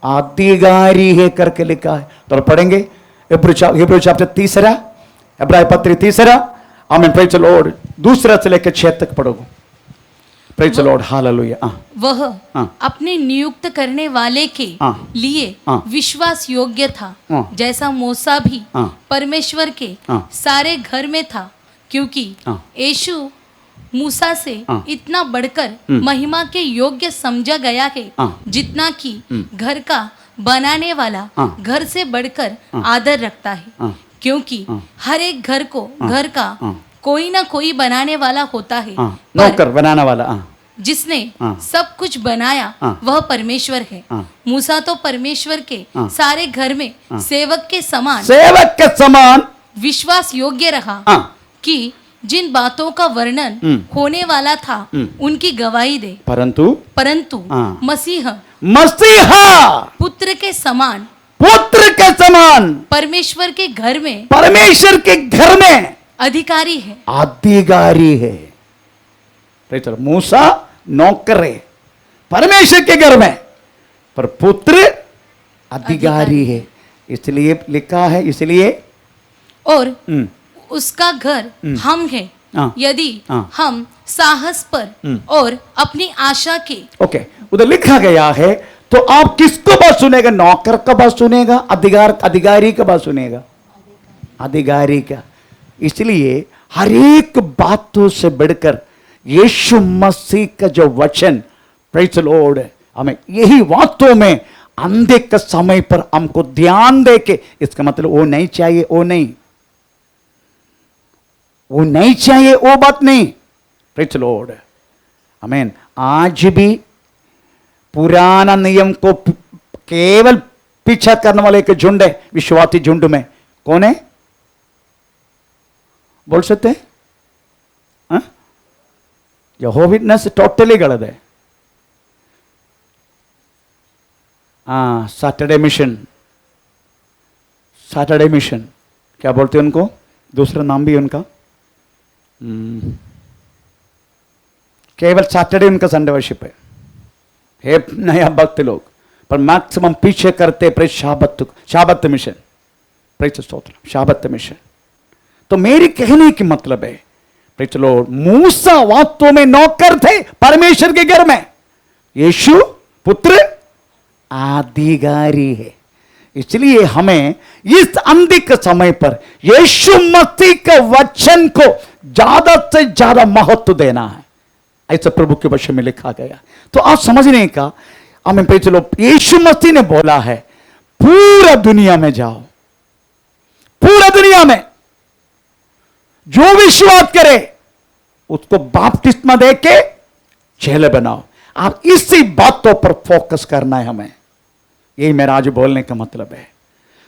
अधिकारी है करके लिखा है। तो पढ़ेंगे हिब्रू चैप्टर 3, इब्रानी पत्री 3, आमीन, प्रेज द लॉर्ड, 2 से लेकर 6 तक पढ़ोगे। Praise the Lord, hallelujah. वह अपने नियुक्त करने वाले के लिए विश्वास योग्य था, जैसा मूसा भी परमेश्वर के सारे घर में था, क्योंकि यीशु मूसा से इतना बढ़कर महिमा के योग्य समझा गया है, जितना कि घर का बनाने वाला घर से बढ़कर आदर रखता है, क्योंकि हर एक घर का कोई ना कोई बनाने वाला होता है, नौकर बनाने वाला। जिसने सब कुछ बनाया वह परमेश्वर है। मूसा तो परमेश्वर के सारे घर में सेवक के समान विश्वास योग्य रहा, कि जिन बातों का वर्णन होने वाला था उनकी गवाही दे। परंतु मसीह पुत्र के समान परमेश्वर के घर में अधिकारी है। मूसा नौकर है परमेश्वर के घर में, पर पुत्र अधिकारी है, इसलिए लिखा है, इसलिए और उसका घर हम हैं, यदि हम साहस पर और अपनी आशा के। ओके, उधर लिखा गया है, तो आप किसको बात सुनेगा? नौकर का बात सुनेगा, अधिकारी का बात सुनेगा? अधिकारी का। इसलिए हर एक बातों से बढ़कर यीशु मसीह का जो वचन, प्रेज द लॉर्ड, हमें यही बातों में अंधे के समय पर हमको ध्यान दे के, इसका मतलब वो नहीं चाहिए, वो नहीं चाहिए, वो बात नहीं। प्रेज द लॉर्ड, आमीन। आज भी पुराना नियम को केवल पीछा करने वाले एक झुंड है, विश्वासी झुंड में कौन है? बोल सकते हैं? यहोवा विटनेस टोटली गलत है। सैटरडे मिशन क्या बोलते हैं उनको? दूसरा नाम भी उनका केवल सैटरडे उनका संडे वर्शिप है नया भक्त लोग, पर मैक्सिमम पीछे करते प्रेज शाबत मिशन, प्रेज स्तोत्र, शाबत मिशन। तो मेरी कहने की मतलब है, प्रेज लॉर्ड, मूसा वास्तव में नौकर थे परमेश्वर के घर में, यीशु पुत्र अधिकारी है। इसलिए हमें इस अंधिक समय पर यीशु मसीह के वचन को ज्यादा से ज्यादा महत्व देना है, ऐसा प्रभु के वचन में लिखा गया। तो आप समझने का हमें पे चलो, यीशु मसीह ने बोला है पूरा दुनिया में जाओ, पूरा दुनिया में जो विश्वास करे उसको बपतिस्मा दे के चेले बनाओ। आप इसी बातों पर फोकस करना है हमें, यही मेरा आज बोलने का मतलब है।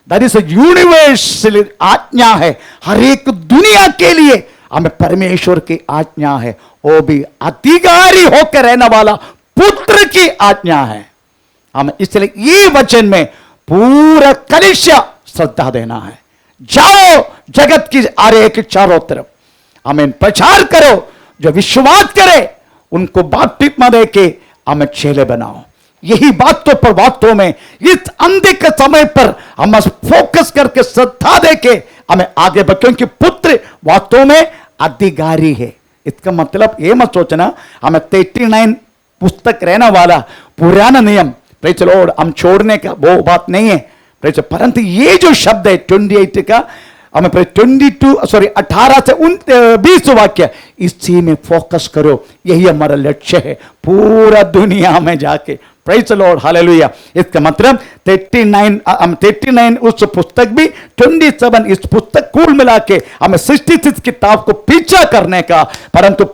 दैट इज यूनिवर्सल आज्ञा है, हर एक दुनिया के लिए हमें परमेश्वर की आज्ञा है, वो भी अधिकारी होकर रहने वाला पुत्र की आज्ञा है हमें। इसलिए ये वचन में पूरा कलीसिया श्रद्धा देना है। जाओ जगत की आरे के चारों तरफ, हमें प्रचार करो, जो विश्वास करे उनको बपतिस्मा दे के हमें चेले बनाओ। यही बातों पर बातों में इस अंधे के समय पर हम फोकस करके श्रद्धा दे के हमें आगे बढ़, क्योंकि पुत्र वास्तव में अधिकारी है। इसका मतलब ये मत सोचना हमें 39 पुस्तक रहने वाला पुराना नियम, प्रेज लॉर्ड, हम छोड़ने का वो बात नहीं है, परंतु ये जो शब्द है 28 का, हमें 18 से 20 वाक्य, इसी में फोकस करो। यही हमारा लक्ष्य है, पूरा दुनिया में जाके, प्रेज लॉर्ड, हालेलुया। इसका मतलब 39 उस पुस्तक भी, 27 इस पुस्तक कुल मिला के हमें 66 किताब को पीछा करने का। परंतु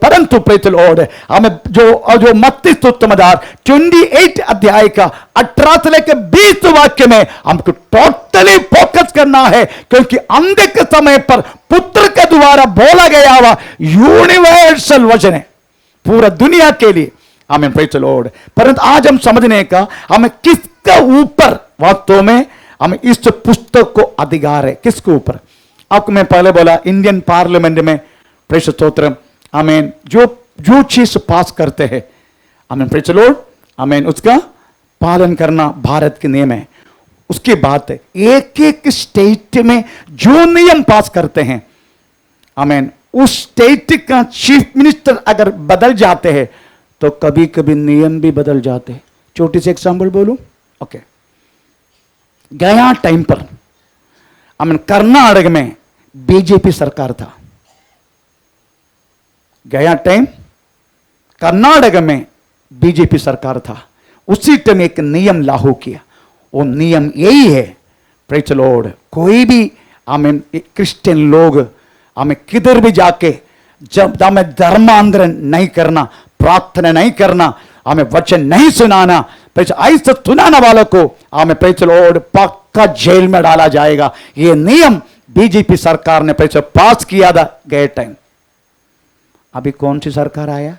प्रेज लॉर्ड, हमें जो मत्ती सुसमाचार 28 अध्याय का 18 से लेकर 20 वाक्य में हमको टोटली फोकस करना है, क्योंकि अंधे के समय पर पुत्र के द्वारा बोला गया हुआ यूनिवर्सल वचन है पूरा दुनिया के लिए। हमें प्रेज द लॉर्ड। परंतु आज हम समझने का हमें किसका ऊपर वास्तव में हमें इस पुस्तक को अधिकार है, किसके ऊपर? आपको मैं पहले बोला इंडियन पार्लियामेंट में प्रेज स्तोत्र, हमें जो चीज पास करते हैं, हमें प्रेज द लॉर्ड, हमें उसका पालन करना भारत के नियम है। उसके बाद एक एक स्टेट में जो नियम पास करते हैं, आमीन, उस स्टेट का चीफ मिनिस्टर अगर बदल जाते हैं तो कभी कभी नियम भी बदल जाते हैं। छोटी सी एग्जांपल बोलूं, ओके, गया टाइम पर आमीन कर्नाटक में बीजेपी सरकार था। गया टाइम कर्नाटक में बीजेपी सरकार था। उसी टाइम एक नियम लागू किया। वो नियम यही है, प्रेज द लॉर्ड, कोई भी आमीन क्रिश्चियन लोग हमें किधर भी जाके जब हमें धर्मांतरण नहीं करना, प्रार्थना नहीं करना, हमें वचन नहीं सुनाना, ऐसे सुनाने वालों को हमें प्रेज द लॉर्ड पक्का जेल में डाला जाएगा। ये नियम बीजेपी सरकार ने पास किया था गए टाइम। अभी कौन सी सरकार आया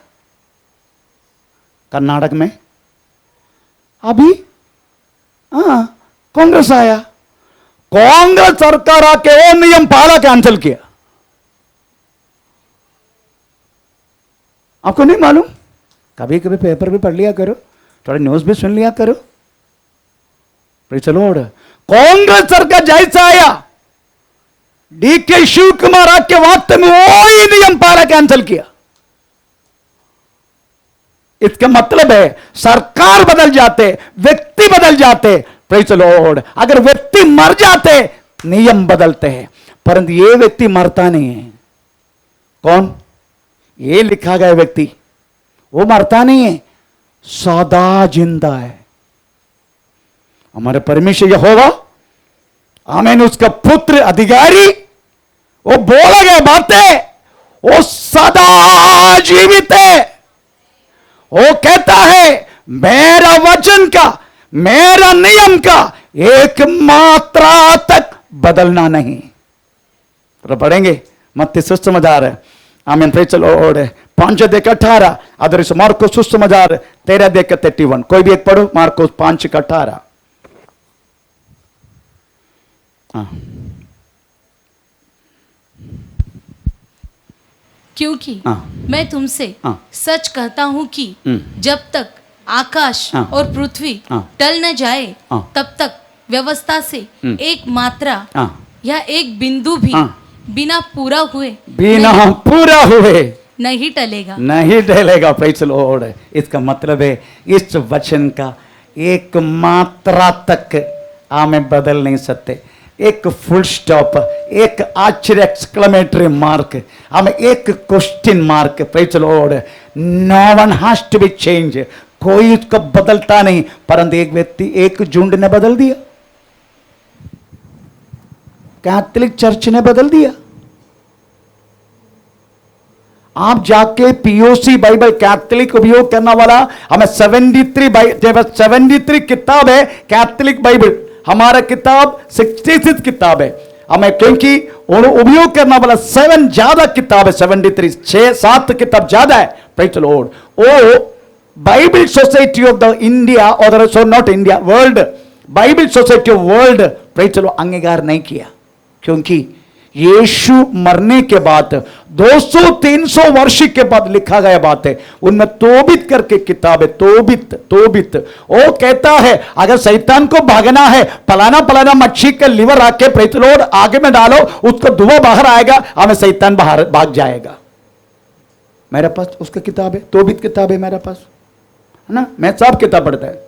कर्नाटक में? अभी कांग्रेस आया। कांग्रेस सरकार आके वो नियम पाला कैंसिल किया। आपको नहीं मालूम? कभी कभी पेपर भी पढ़ लिया करो, थोड़ा न्यूज भी सुन लिया करो। प्रेज़ द लॉर्ड, कांग्रेस सरकार जैसा आया, डीके शिव कुमार आके वक्त में वो ही नियम पाला कैंसिल किया। इसका मतलब है सरकार बदल जाते, व्यक्ति बदल जाते। प्रेज़ द लॉर्ड, अगर व्यक्ति मर जाते नियम बदलते हैं, परंतु ये व्यक्ति मरता नहीं है। कौन? ये लिखा गया व्यक्ति वो मरता नहीं है, सदा जिंदा है। हमारे परमेश्वर यहोवा, आमीन, उसका पुत्र अधिकारी, वो बोला गया बातें वो सदा जीवित है। वो कहता है मेरा वचन का, मेरा नियम का एक मात्रा तक बदलना नहीं। तो पढ़ेंगे मत्ती सुसमाचार, आमीन, praise the Lord, 5:18, other Marco सुसमाचार 13:31। कोई भी एक पढ़ो, मार्को 5:18। क्योंकि मैं तुमसे सच कहता हूं कि जब तक आकाश और पृथ्वी टल न जाए तब तक व्यवस्था से एक मात्रा या एक बिंदु भी बिना पूरा हुए नहीं टलेगा, नहीं टलेगा। प्रेज़ द लॉर्ड, इसका मतलब है इस वचन का एक मात्रा तक हमें बदल नहीं सकते। एक फुल स्टॉप, एक आश्चर्य एक्सक्लेमेटरी मार्क, हमें एक question mark. Praise the lord, no one has to be change, कोई उसको बदलता नहीं, परंतु एक व्यक्ति, एक झुंड ने बदल दिया। कैथोलिक चर्च ने बदल दिया। आप जाके पीओसी बाइबल कैथोलिक उपयोग करने वाला, हमें 73 किताब है कैथोलिक बाइबल, हमारा किताब 66 किताब है हमें, क्योंकि उपयोग करने वाला 7 ज्यादा किताब है, 73 6-7 किताब ज्यादा है। प्रेज़ द लॉर्ड, वो bible society of the India और so not India, world bible society of world, praise the lord, अंगीकार नहीं किया। क्योंकि यीशु मरने के बाद 200-300 वर्ष के बाद लिखा गया बात है, उनमें तोबित करके किताब है, तोबित वो कहता है अगर शैतान को भागना है, पलाना मच्छी का लिवर आके प्रेज़ द लॉर्ड आगे में डालो, उसका धुआं बाहर आएगा, हमें शैतान बाहर भाग जाएगा। मेरे पास उसका किताब है, तोबित किताब है मेरे पास, है ना, मैं सब किताब पढ़ता है।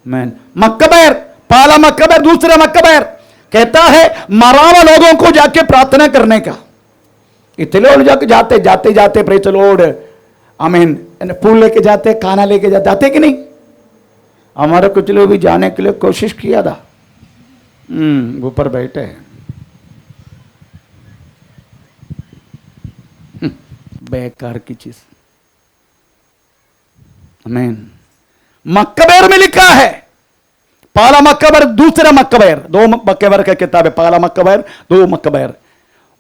मैं मकबर, पहला मकबर, दूसरा मकबर कहता है मरावा लोगों को जाके प्रार्थना करने का। इतने लोग जाते प्रेज़ द लॉर्ड, आमीन, फूल लेके जाते, खाना लेके जाते कि नहीं? हमारे कुछ लोग भी जाने के लिए कोशिश किया था, ऊपर बैठे हैं, बेकार की चीज। आमीन। मकबर में लिखा है, पहला मकबर, दूसरा मकबर, 2 मकबर का किताब है, पहला मकबर, 2 मकबर,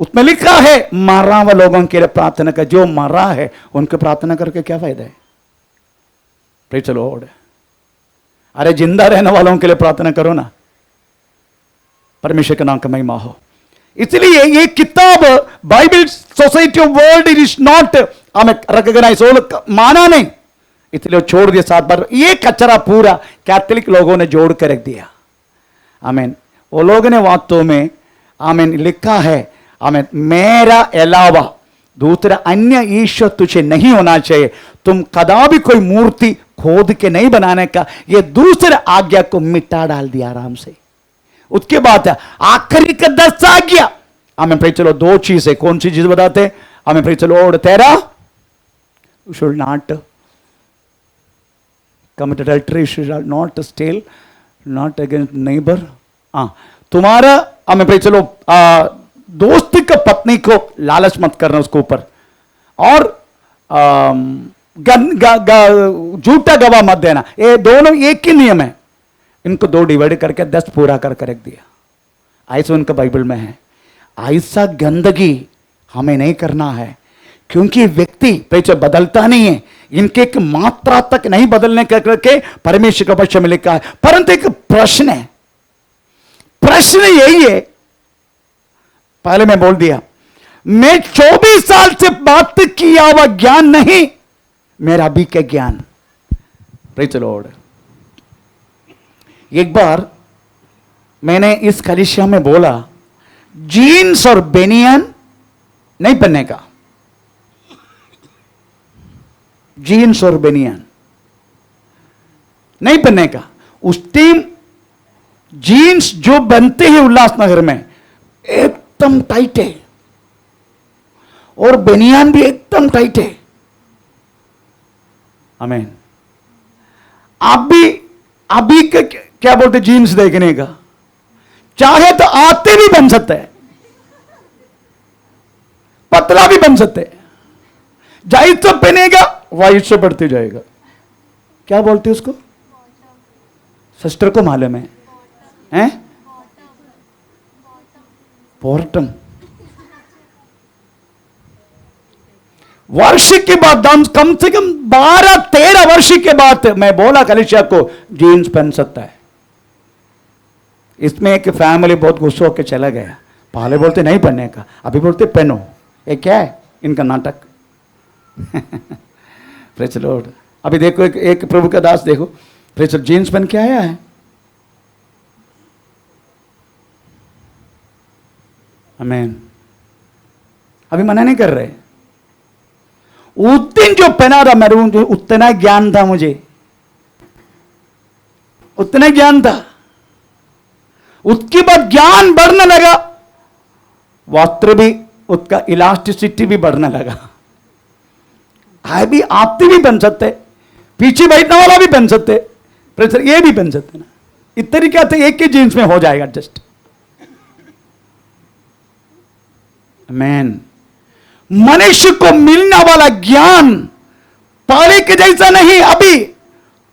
उसमें लिखा है मरा हुआ लोगों के लिए प्रार्थना कर। जो मरा है उनके प्रार्थना करके क्या फायदा है? प्रेज़ द लॉर्ड, अरे जिंदा रहने वालों के लिए प्रार्थना करो ना, परमेश्वर के नाम का महिमा हो। इसलिए ये किताब Bible society of world it is not हमें रिकॉग्नाइज, माना नहीं, इसलिए वो छोड़ दिया 7 बार। ये कचरा पूरा कैथोलिक लोगों ने जोड़ कर रख दिया। आमीन। वो लोगों ने वास्तव में आमीन लिखा है, आमीन, मेरा अलावा दूसरा अन्य ईश्वर तुझे नहीं होना चाहिए, तुम कदापि कोई मूर्ति खोद के नहीं बनाने का, ये दूसरे आज्ञा को मिटा डाल दिया आराम से। उसके बाद आखिरी का 10 आज्ञा। हमें फिर चलो 2 चीजें, कौन सी चीज बताते? हमें फिर चलो और तेरा you should not commit adultery, you should not steal, not against neighbor। तुम्हारा हमें फिर चलो दोस्ती का पत्नी को लालच मत करना उसके ऊपर, और झूठा गवाह मत देना। ये दोनों एक ही नियम है, इनको 2 डिवाइड करके 10 पूरा करके रख दिया। ऐसा उनका बाइबल में है। ऐसा गंदगी हमें नहीं करना है, क्योंकि व्यक्ति पीछे बदलता नहीं है, इनके एक मात्रा तक नहीं बदलने करके परमेश्वर का वचन में लिखा है। परंतु एक प्रश्न है, प्रश्न यही है, पहले मैं बोल दिया, मैं 24 साल से बात किया हुआ ज्ञान नहीं, मेरा अभी का ज्ञान। Praise the lord. एक बार मैंने इस कलीसिया में बोला, जीन्स और बेनियन नहीं पहनने का। जीन्स और बेनियन नहीं पहनने का। उस टाइम जीन्स जो बनते हैं उल्लासनगर में एकदम टाइट है, और बेनियान भी एकदम टाइट है। आमीन। अभी का क्या बोलते जीन्स देखने का, चाहे तो आते भी बन सकते हैं, पतला भी बन सकते हैं, जाहिर तो पहनेगा वाइट से बढ़ते जाएगा। क्या बोलते उसको? सिस्टर को मालूम है, हैं? बॉटम। वर्ष के बाद, कम से कम 12-13 वर्ष के बाद मैं बोला कलीसिया को जीन्स पहन सकता है। इसमें एक फैमिली बहुत गुस्सा होकर चला गया। पहले बोलते नहीं पहनने का, अभी बोलते पहनो। ये क्या है इनका नाटक? Praise the Lord. अभी देखो एक प्रभु का दास देखो, प्रेज़ द लॉर्ड, जीन्स पहन के आया है। आमीन। अभी मना नहीं कर रहे। उस दिन जो पहना था मैरून, जो उतना ज्ञान था मुझे, उतना ज्ञान था। उसके बाद ज्ञान बढ़ने लगा, वस्त्र भी उसका इलास्टिसिटी भी बढ़ने लगा। भी आते भी बन सकते, पीछे बैठने वाला भी बन सकते, प्रेशर ये भी बन सकते ना। इस तरीके से एक ही जीन्स में हो जाएगा एडजस्ट। आमीन। मनुष्य को मिलने वाला ज्ञान पहले के जैसा नहीं अभी,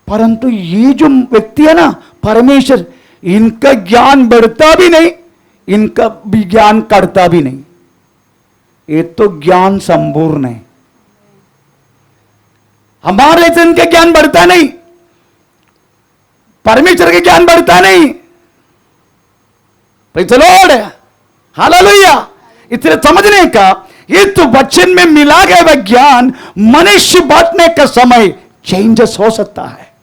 परंतु ये जो व्यक्ति है ना, परमेश्वर, इनका ज्ञान बढ़ता भी नहीं, इनका भी ज्ञान कटता भी नहीं। ये तो ज्ञान संपूर्ण है। हमारे से इनका ज्ञान बढ़ता नहीं, परमेश्वर का ज्ञान बढ़ता नहीं। Praise the Lord, hallelujah. इसलिए समझने का, ये तो वचन में मिला गया वह ज्ञान मनुष्य बांटने का समय चेंजेस हो सकता है।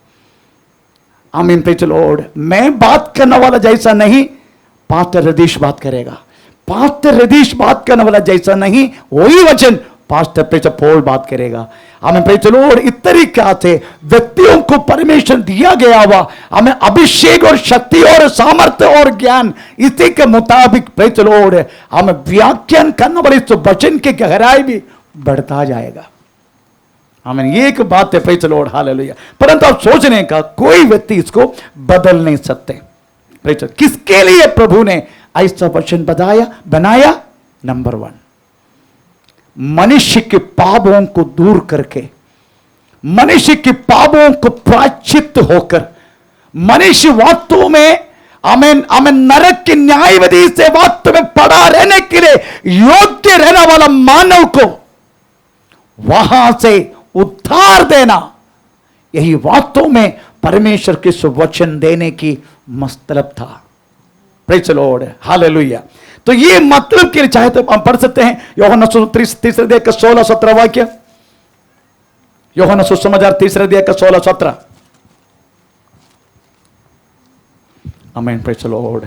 आमीन। Praise the Lord. मैं बात करने वाला जैसा नहीं पास्टर रदीश बात करेगा, पास्टर रदीश बात करने वाला जैसा नहीं वही वचन पास्टर प्रेज़ पॉल बात करेगा। हमें प्रेज़ द लॉर्ड इस तरीके से व्यक्तियों को परमेश्वर दिया गया हुआ हमें अभिषेक और शक्ति और सामर्थ्य और ज्ञान, इसी के मुताबिक प्रेज़ द लॉर्ड हमें व्याख्यान करने वाले इस वचन की गहराई भी बढ़ता जाएगा। हमें ये एक बात है, प्रेज़ द लॉर्ड, हालेलुया। परंतु आप सोचने का, कोई व्यक्ति इसको बदल नहीं सकते। प्रेज़, किसके लिए प्रभु ने ऐसा वचन बनाया? नंबर 1, मनुष्य के पापों को दूर करके, मनुष्य के पापों को प्रायश्चित होकर, मनुष्य वास्तव में आमीन आमीन नरक की न्यायविधि से वास्तव में पड़ा रहने के लिए योग्य रहने वाला मानव को वहां से उद्धार देना, यही वास्तव में परमेश्वर के सुवचन देने की मतलब था। Praise the Lord, hallelujah. तो ये मतलब के लिए चाहे तो हम पढ़ सकते हैं यूहन्ना 3 अध्याय का 16-17 वाक्य। यूहन्ना सुसमाचार 3 अध्याय का 16-17। आमीन, प्रेज़ द लॉर्ड।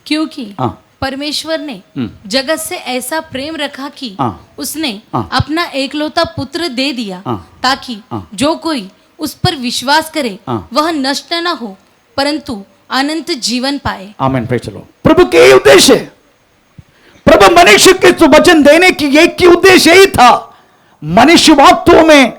क्योंकि हाँ। परमेश्वर ने जगत से ऐसा प्रेम रखा कि हाँ। उसने हाँ। अपना एकलौता पुत्र दे दिया, हाँ। ताकि हाँ। जो कोई उस पर विश्वास करे हाँ। वह नष्ट न हो परंतु अनंत जीवन पाए। आमीन, प्रेज़ द लॉर्ड। प्रभु के यही उद्देश्य है। प्रभु मनुष्य के तो वचन देने की एक ही उद्देश्य यही था। मनुष्य वास्तव में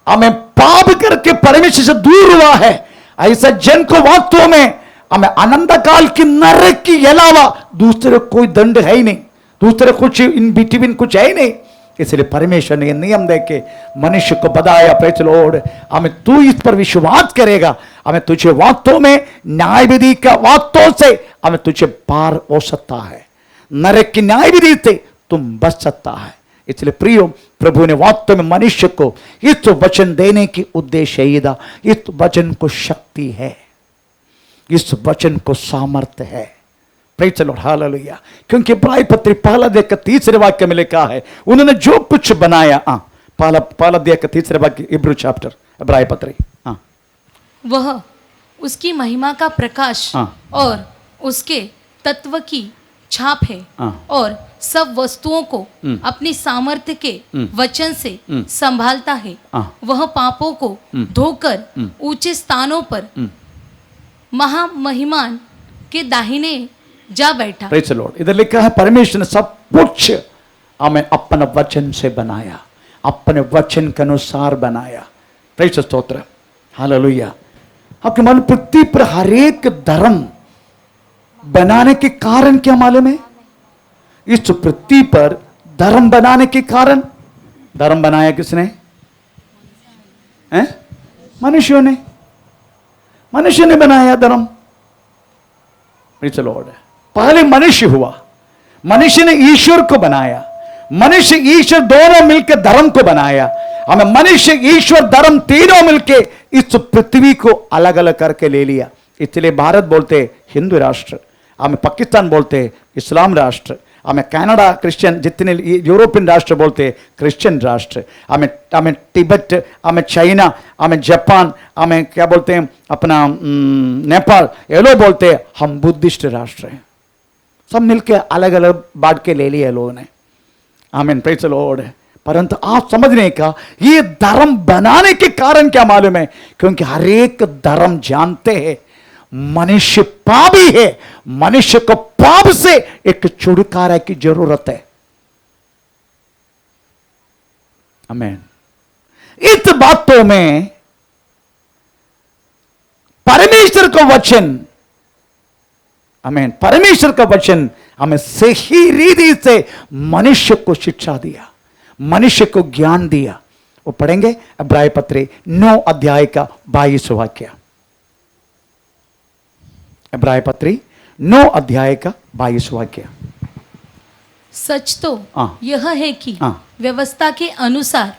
हमें पाप करके परमेश्वर से दूर हुआ है। ऐसा जन को वास्तव में हमें अनंत काल की नरक की अलावा दूसरे कोई दंड है ही नहीं, दूसरे कुछ इन बिटवीन कुछ है ही नहीं। इसलिए परमेश्वर ने यह नियम देके मनुष्य को बताया, प्रेज़ द लॉर्ड, हमें तू इस पर विश्वास करेगा, हमें तुझे वास्तव में न्याय विधि का वास्तव से हमें तुझे पार हो सकता है, नरक की न्याय विधि से तुम बच सकता है। इसलिए प्रियो, प्रभु ने वास्तव में मनुष्य को इस वचन देने की उद्देश्य यही था। इस वचन को शक्ति है, इस वचन को सामर्थ्य है। Praise the Lord, hallelujah. क्योंकि इब्रानी पत्री 1 अध्याय का 3 वाक्य में लिखा है, उन्होंने जो कुछ बनाया, पहला अध्याय का 3 वाक्य, इब्रू चैप्टर, इब्रानी पत्री, वह उसकी महिमा का प्रकाश हाँ। और उसके तत्व की छाप है, हाँ। और सब वस्तुओं को अपनी सामर्थ्य के वचन से संभालता है। हाँ। वह पापों को धोकर ऊंचे स्थानों पर महामहिमान के दाहिने जा बैठा। Praise the Lord. इधर लिखा है, परमेश्वर ने सब कुछ हमें अपने वचन से बनाया, अपने वचन के अनुसार बनाया। प्रेज़ द स्तोत्र, हालेलुया। आपके मालूम पृथ्वी पर हर एक धर्म बनाने के कारण क्या मालूम है? इस पृथ्वी पर धर्म बनाने के कारण, धर्म बनाया किसने? मनुष्यों ने, मनुष्य ने बनाया धर्म। Praise the Lord. पहले मनुष्य हुआ, मनुष्य ने ईश्वर को बनाया, मनुष्य ईश्वर दोनों मिलकर धर्म को बनाया। हमें मनुष्य ईश्वर धर्म तीनों मिलकर इस पृथ्वी को अलग अलग करके ले लिया। इसलिए भारत बोलते हिंदू राष्ट्र, हमें पाकिस्तान बोलते इस्लाम राष्ट्र, हमें कनाडा क्रिश्चियन, जितने यूरोपियन राष्ट्र बोलते क्रिश्चियन राष्ट्र, हमें तिब्बत, हमें चाइना, हमें जापान, हमें क्या बोलते हैं अपना नेपाल, ये लोग बोलते हैं हम बुद्धिस्ट राष्ट्र हैं। सब मिलके अलग अलग बांट के ले लिए लोगों ने। आमीन, प्रेज़ द लॉर्ड। परंतु आप समझने का, ये धर्म बनाने के कारण क्या मालूम है? क्योंकि हर एक धर्म जानते हैं मनुष्य पापी है, मनुष्य को पाप से एक छुटकारा की जरूरत है। आमीन। इस बातों में परमेश्वर का वचन, आमीन, परमेश्वर का वचन हमें सही रीति से मनुष्य को शिक्षा दिया, मनुष्य को ज्ञान दिया। वो पढ़ेंगे इब्रानी पत्री 9 अध्याय का 22 वाक्य। इब्रानी पत्री 9 अध्याय का 22 वाक्य। सच तो हाँ। यह है कि हाँ। व्यवस्था के अनुसार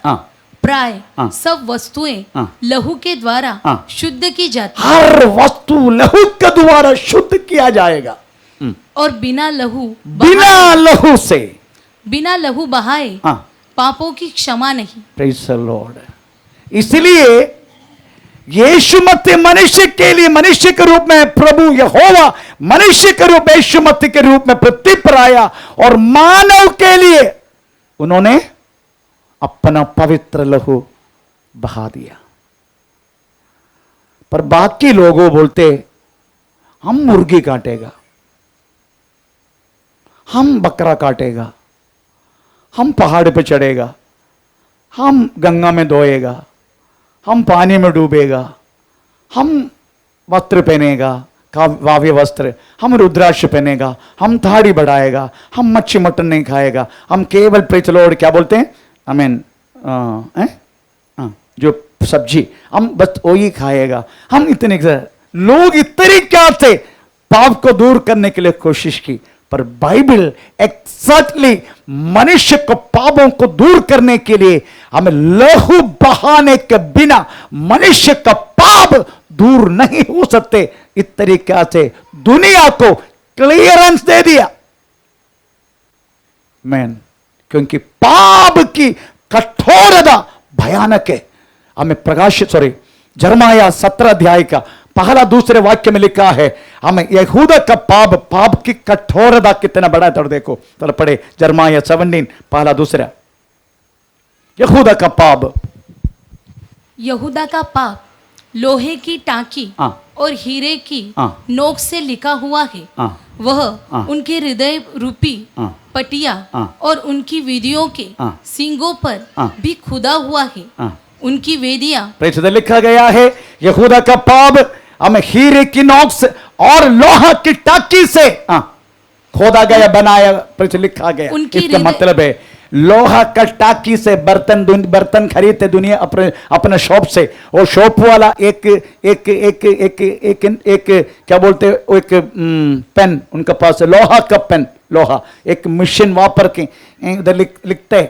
प्राय सब वस्तुएं लहू के द्वारा शुद्ध की जाती, हर वस्तु लहू के द्वारा शुद्ध किया जाएगा, और बिना लहू से, बिना लहू बहाए पापों की क्षमा नहीं। Praise the Lord. इसलिए यीशु मसीह मनुष्य के लिए, मनुष्य के रूप में प्रभु यहोवा मनुष्य के रूप में यीशु मसीह के रूप में पृथ्वी पर आया, और मानव के लिए उन्होंने अपना पवित्र लहू बहा दिया। पर बाकी लोगों बोलते हम मुर्गी काटेगा, हम बकरा काटेगा, हम पहाड़ पे चढ़ेगा, हम गंगा में धोएगा, हम पानी में डूबेगा, हम वस्त्र पहनेगा, वाव्य वस्त्र, हम रुद्राक्ष पहनेगा, हम थाड़ी बढ़ाएगा, हम मच्छी मटन नहीं खाएगा, हम केवल प्रेज़ द लॉर्ड क्या बोलते हैं, आमीन, जो सब्जी हम बस वही खाएगा। हम इतने लोग इस तरीके से पाप को दूर करने के लिए कोशिश की, पर बाइबल एक्सैक्टली मनुष्य को पापों को दूर करने के लिए हमें लहू बहाने के बिना मनुष्य का पाप दूर नहीं हो सकते। इस तरीके से दुनिया को क्लियरेंस दे दिया। मैन क्योंकि पाप की कठोरता भयानक है। हमें जरमाया 17 अध्याय का पहला दूसरे वाक्य में लिखा है, हमें यहूदा का पाप की कठोरता कितना बड़ा है। तो देखो, तो पढ़े जरमाया 17 पहला दूसरा। यहूदा का पाप लोहे की टाकी और हीरे की नोक से लिखा हुआ है। वह उनके हृदय रूपी पटिया और उनकी वेदियों के सींगों पर भी खुदा हुआ है। उनकी वेदियां लिखा गया है, यहूदा का पाप हमें हीरे की नोक से और लोहा की टाकी से खोदा गया, बनाया, लिखा गया। इसका मतलब है लोहा का टाकी से बर्तन खरीदते दुनिया अपने शॉप से, और शॉप वाला एक क्या बोलते, एक पेन उनके पास है, लोहा का पेन, लोहा एक मशीन वापर के इधर लिखते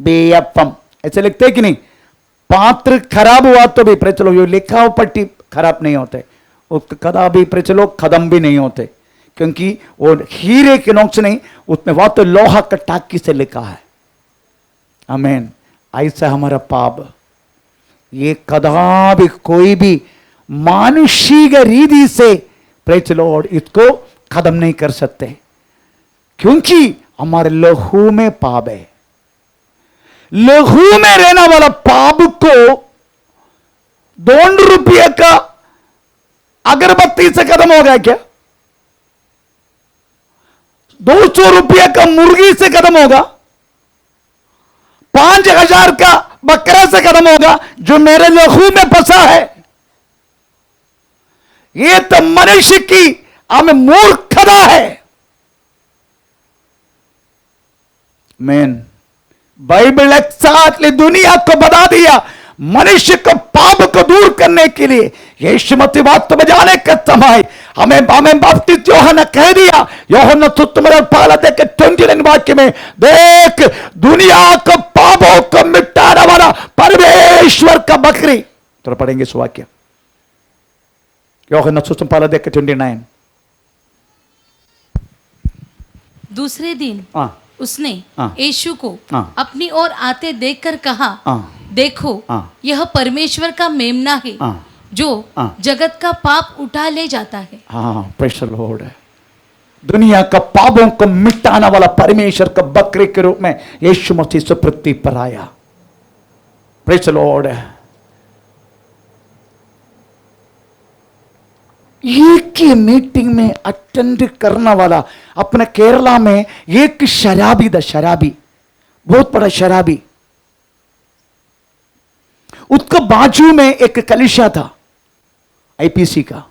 बेयफम ऐसे लिखते हैं कि नहीं। पात्र खराब हुआ तो भी प्रचलो यो लिखा हो पट्टी खराब नहीं होते, कदा भी प्रचलो खत्म भी नहीं होते, क्योंकि वो हीरे के नोक से नहीं, उसमें वह तो लोहा का टाकी से लिखा है। आमीन। ऐसा हमारा पाप ये कदा भी कोई भी मानुषिक रीति से प्रेज लॉर्ड इसको खत्म नहीं कर सकते, क्योंकि हमारे लहू में पाप है। लहू में रहने वाला पाप को 2 रुपये का अगरबत्ती से खत्म हो गया क्या? 200 रुपये का मुर्गी से खत्म होगा? 5000 का बकरा से खत्म होगा? जो मेरे लहू में फंसा है, ये तो मनुष्य की हमें मूर्खता है। मैन बाइबल एक साथ दुनिया को बता दिया, मनुष्य को पाप को दूर करने के लिए यीशु मसीह बात बजाने का समय हमें बपतिस्मा यूहन्ना कह दिया। यूहन्ना तुम्हारा पहला देख 29 वाक्य में, देख दुनिया को पापों को मिटाने वाला परमेश्वर का बकरी। तो पढ़ेंगे इस वाक्य, यूहन्ना पहला देख 29। दूसरे दिन उसने यीशु को अपनी ओर आते देखकर कहा, देखो यह परमेश्वर का मेमना है जो जगत का पाप उठा ले जाता है। Praise the Lord. दुनिया का पापों को मिटाने वाला परमेश्वर का बकरे के रूप में यीशु मसीह से पृथ्वी पर आया। Praise the lord. एक ही मीटिंग में अटेंड करने वाला अपने केरला में एक शराबी था, शराबी, बहुत बड़ा शराबी। उसका बाजू में एक कलीसिया था आईपीसी का।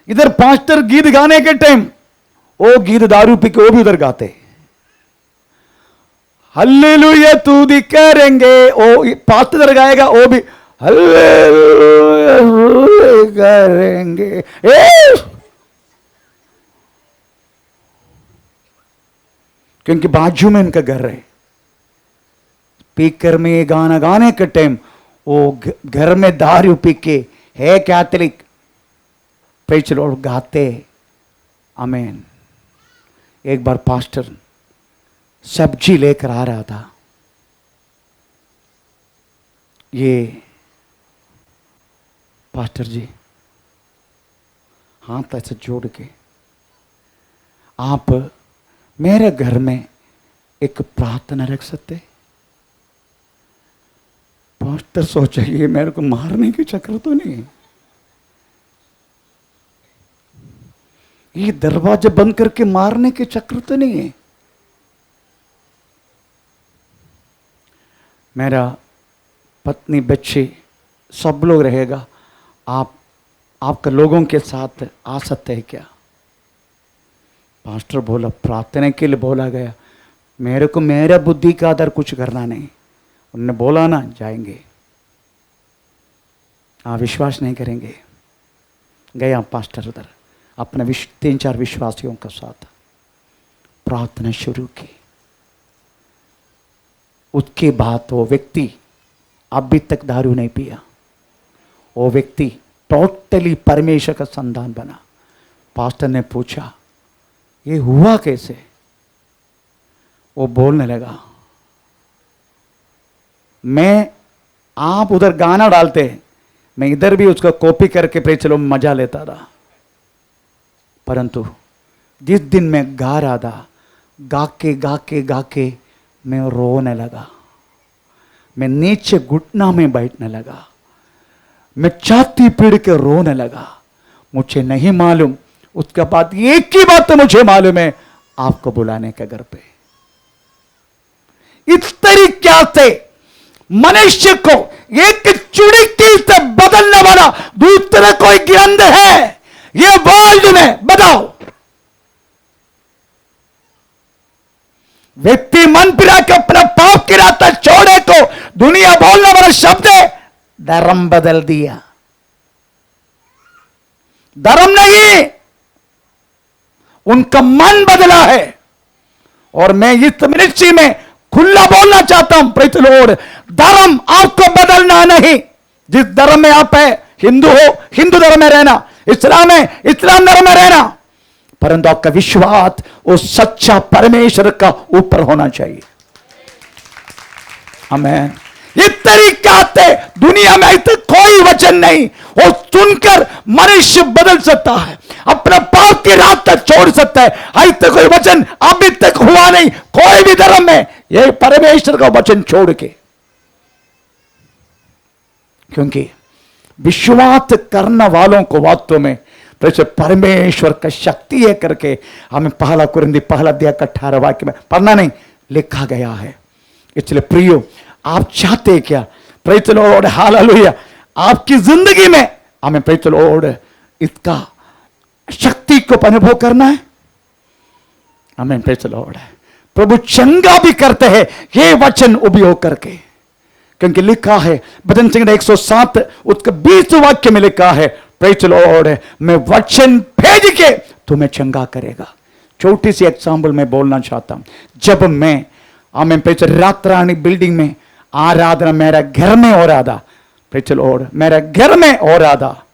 इधर पास्टर गीत गाने के टाइम वो गीत दारू पी के वो भी उधर गाते, हल्लेलुया तू दी करेंगे, वो पास्टर इधर गाएगा, वो भी करेंगे। क्योंकि बाजू में इनका घर है। स्पीकर में गाना गाने के टाइम वो घर में दारू पी के है कैथलिक प्रेज़ द लॉर्ड गाते। आमीन। एक बार पास्टर सब्जी लेकर आ रहा था, ये पास्टर जी हाथ ऐसे जोड़ के, आप मेरे घर में एक प्रार्थना रख सकते? पास्टर सोचा ये मेरे को मारने की चक्कर तो नहीं, ये दरवाजा बंद करके मारने के चक्कर तो नहीं है। मेरा पत्नी बच्चे सब लोग रहेगा, आपका लोगों के साथ आ सकते हैं क्या? पास्टर बोला प्रार्थना के लिए बोला गया, मेरे को मेरा बुद्धि का आधार कुछ करना नहीं। उन्होंने बोला ना जाएंगे, आप विश्वास नहीं करेंगे। गया पास्टर उधर अपने 3-4 विश्वासियों के साथ प्रार्थना शुरू की। उसके बाद वो व्यक्ति अभी तक दारू नहीं पिया, वो व्यक्ति टोटली परमेश्वर का संतान बना। पास्टर ने पूछा ये हुआ कैसे? वो बोलने लगा, आप उधर गाना डालते, मैं इधर भी उसका कॉपी करके पे चलो मजा लेता रहा। परंतु जिस दिन मैं गा रहा था, गा के मैं रोने लगा, मैं नीचे घुटना में बैठने लगा, मैं छाती पीड़ के रोने लगा। मुझे नहीं मालूम, उसके बाद एक ही बात तो मुझे मालूम है, आपको बुलाने के घर पे। इस तरीके से मनुष्य को एक चुड़की से बदलने वाला दूसरा कोई ग्रंथ है ये वर्ल्ड में? बताओ। व्यक्ति मन फिरा के अपना पाप की रास्ता छोड़े को दुनिया बोलने वाला शब्द है धर्म बदल दिया। धर्म नहीं, उनका मन बदला है। और मैं इस मिनिस्ट्री में खुला बोलना चाहता हूं, प्रेज़ द लॉर्ड, धर्म आपको बदलना नहीं। जिस धर्म में आप है, हिंदू हो हिंदू धर्म में रहना, इस्लाम है इस्लाम धर्म में रहना, परंतु आपका विश्वास उस सच्चा परमेश्वर का ऊपर होना चाहिए। आमीन। इस तरीका से दुनिया में ऐसे कोई वचन नहीं, वो सुनकर मनुष्य बदल सकता है, अपना पाप की रास्ता छोड़ सकता है। ऐसे कोई वचन अभी तक हुआ नहीं कोई भी धर्म में, ये परमेश्वर का वचन छोड़ के। क्योंकि विश्वास करने वालों को वास्तव में परमेश्वर का शक्ति है करके हमें पहला कुरिन्दी पहला अध्याय का 18 वाक्य में पढ़ना नहीं लिखा गया है। इसलिए प्रियो, आप चाहते क्या? प्रेज़ द लॉर्ड, हालेलुया, आपकी जिंदगी में हमें प्रेज़ द लॉर्ड इसका शक्ति को अनुभव करना है। हमें प्रेज़ द लॉर्ड प्रभु चंगा भी करते हैं ये वचन उपयोग करके। क्योंकि लिखा है भजन संहिता 107 उसका 20 वाक्य में लिखा है, प्रेज़ द लॉर्ड, मैं वचन भेज के तुम्हें चंगा करेगा। छोटी सी एग्जाम्पल मैं बोलना चाहता हूं। जब मैं हमें प्रेज़ रातरानी बिल्डिंग में आराधना मेरा घर में हो रहा था, प्रेज़ द लॉर्ड, मेरा घर में हो रहा था।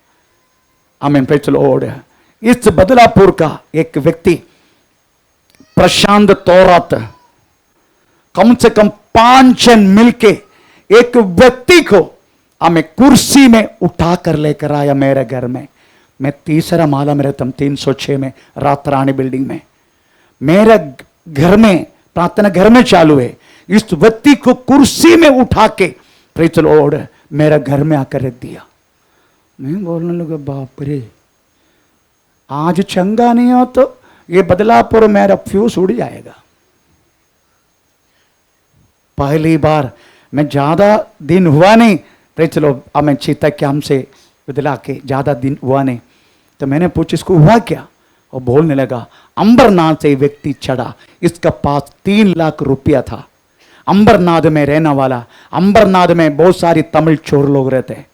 हमें प्रेज़ द लॉर्ड, इस बदलापुर का एक व्यक्ति प्रशांत तौरात कम से कम 5 जन मिलके एक व्यक्ति को हमें कुर्सी में उठा कर लेकर आया मेरे घर में। मैं तीसरा माला में रहता हूं, 306 में, रातरानी बिल्डिंग में। मेरे घर में प्रार्थना घर में चालू है, इस व्यक्ति को कुर्सी में उठा के प्रेज़ द लॉर्ड मेरा घर में आकर रख दिया। मैं बोलने लगा, बाप रे, आज चंगा नहीं हो तो ये बदलापुर मेरा फ्यूज उड़ जाएगा। पहली बार मैं ज्यादा दिन हुआ नहीं, प्रेज़ द लॉर्ड, हमें चीता कैंप से बदला के ज्यादा दिन हुआ नहीं, तो मैंने पूछा इसको हुआ क्या? और बोलने लगा, अंबरनाथ से व्यक्ति चढ़ा, इसका पास 3 लाख रुपया था। अंबरनाथ में रहने वाला, अंबरनाथ में बहुत सारी तमिल चोर लोग रहते हैं,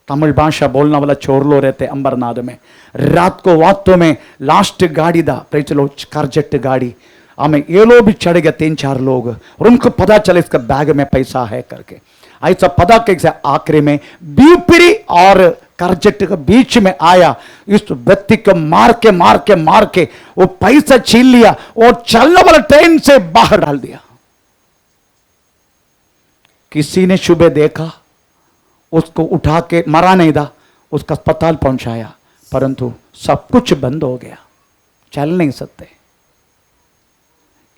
तमिल भाषा बोलने वाला चोर लोग रहते हैं अंबरनाथ में। रात को वास्तव में लास्ट गाड़ी था, प्रेज़ द लॉर्ड, कारजेट गाड़ी, हमें ये लोग भी चढ़ गए 3-4 लोग, और उनको पता चले इसका बैग में पैसा है करके। ऐसा पता कैसे आखिरी में ब्यूपरी और कारजेट के बीच में आया, इस व्यक्ति को मार के वो पैसा छीन लिया और चलने वाला ट्रेन से बाहर डाल दिया। किसी ने सुबह देखा, उसको उठा के, मरा नहीं था, उसका अस्पताल पहुंचाया, परंतु सब कुछ बंद हो गया, चल नहीं सकते।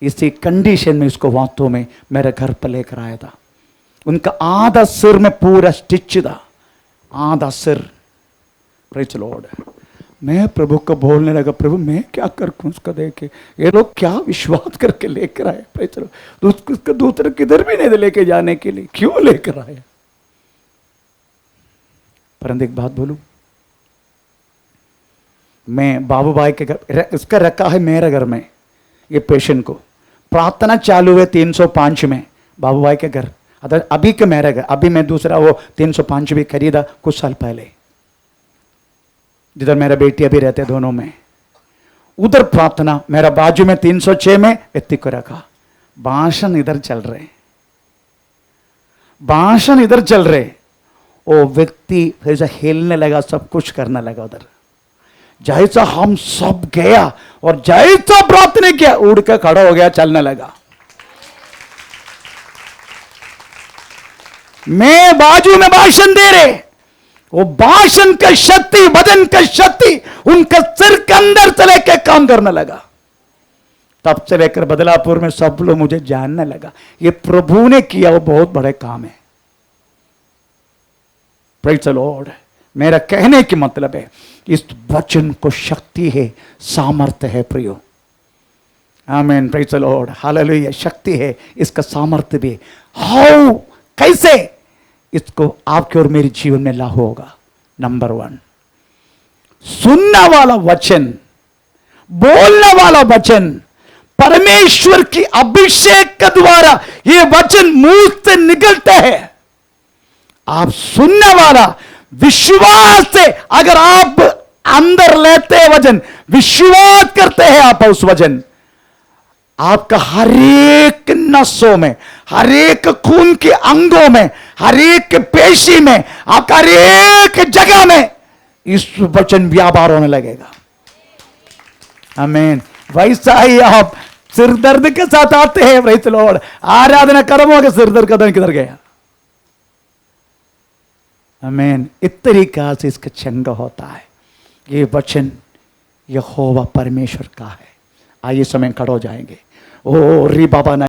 इसी कंडीशन में इसको वास्तव में मेरे घर पर लेकर आया था। उनका आधा सिर में पूरा स्टिच था, आधा सिर। प्रेज़ द लॉर्ड, मैं प्रभु को बोलने लगा, प्रभु मैं क्या करूं उसको देख के, ये लोग क्या विश्वास करके लेकर आए, प्रेज़ द लॉर्ड, उसको दूसरे किधर भी नहीं लेके जाने के लिए, क्यों लेकर आए? परंतु एक बात बोलूं, मैं बाबू भाई के घर, इसका रखा है मेरे घर में, ये पेशेंट को प्रार्थना चालू है 305 में, बाबू भाई के घर, अभी के मेरा घर, अभी मैं दूसरा वो 305 भी खरीदा कुछ साल पहले, जिधर मेरा बेटी अभी रहते दोनों में, उधर प्रार्थना। मेरा बाजू में 306 में व्यक्ति को रखा, भाषण इधर चल रहे, भाषण इधर चल रहे, वो व्यक्ति जैसा हिलने लगा, सब कुछ करने लगा उधर। जैसा हम सब गया और जैसा प्रार्थना किया, उड़ के खड़ा हो गया, चलने लगा। मैं बाजू में भाषण दे रहे, वो भाषण का शक्ति, वचन का शक्ति उनका सिर के अंदर से लेकर काम करने लगा। तब से लेकर बदलापुर में सब लोग मुझे जानने लगा, ये प्रभु ने किया वो बहुत बड़े काम है। Praise the Lord. मेरा कहने की मतलब है इस वचन को शक्ति है, सामर्थ्य है प्रियो। आमीन, प्रेज़ द लॉर्ड, हालेलुया। शक्ति है, इसका सामर्थ्य भी। हाउ, कैसे इसको आपके और मेरे जीवन में लागू होगा? नंबर 1, सुनने वाला वचन, बोलने वाला वचन, परमेश्वर की अभिषेक के द्वारा ये वचन मुंह से निकलते हैं। आप सुनने वाला, विश्वास से अगर आप अंदर लेते हैं वचन, विश्वास करते हैं आप उस वचन, आपका हर एक नसों में, हर एक खून के अंगों में, हर एक पेशी में, आपका हर एक जगह में इस वचन व्यापार होने लगेगा। आमीन। वैसा ही आप सिर दर्द के साथ आते हैं, प्रेज़ द लॉर्ड, आराधना कर्मों के सिर दर्द का किधर गया? आमीन। इस तरीका से इसका चंगा होता है। ये वचन यहोवा परमेश्वर का है। आइए समय खड़े हो जाएंगे। ओ री बाबा ना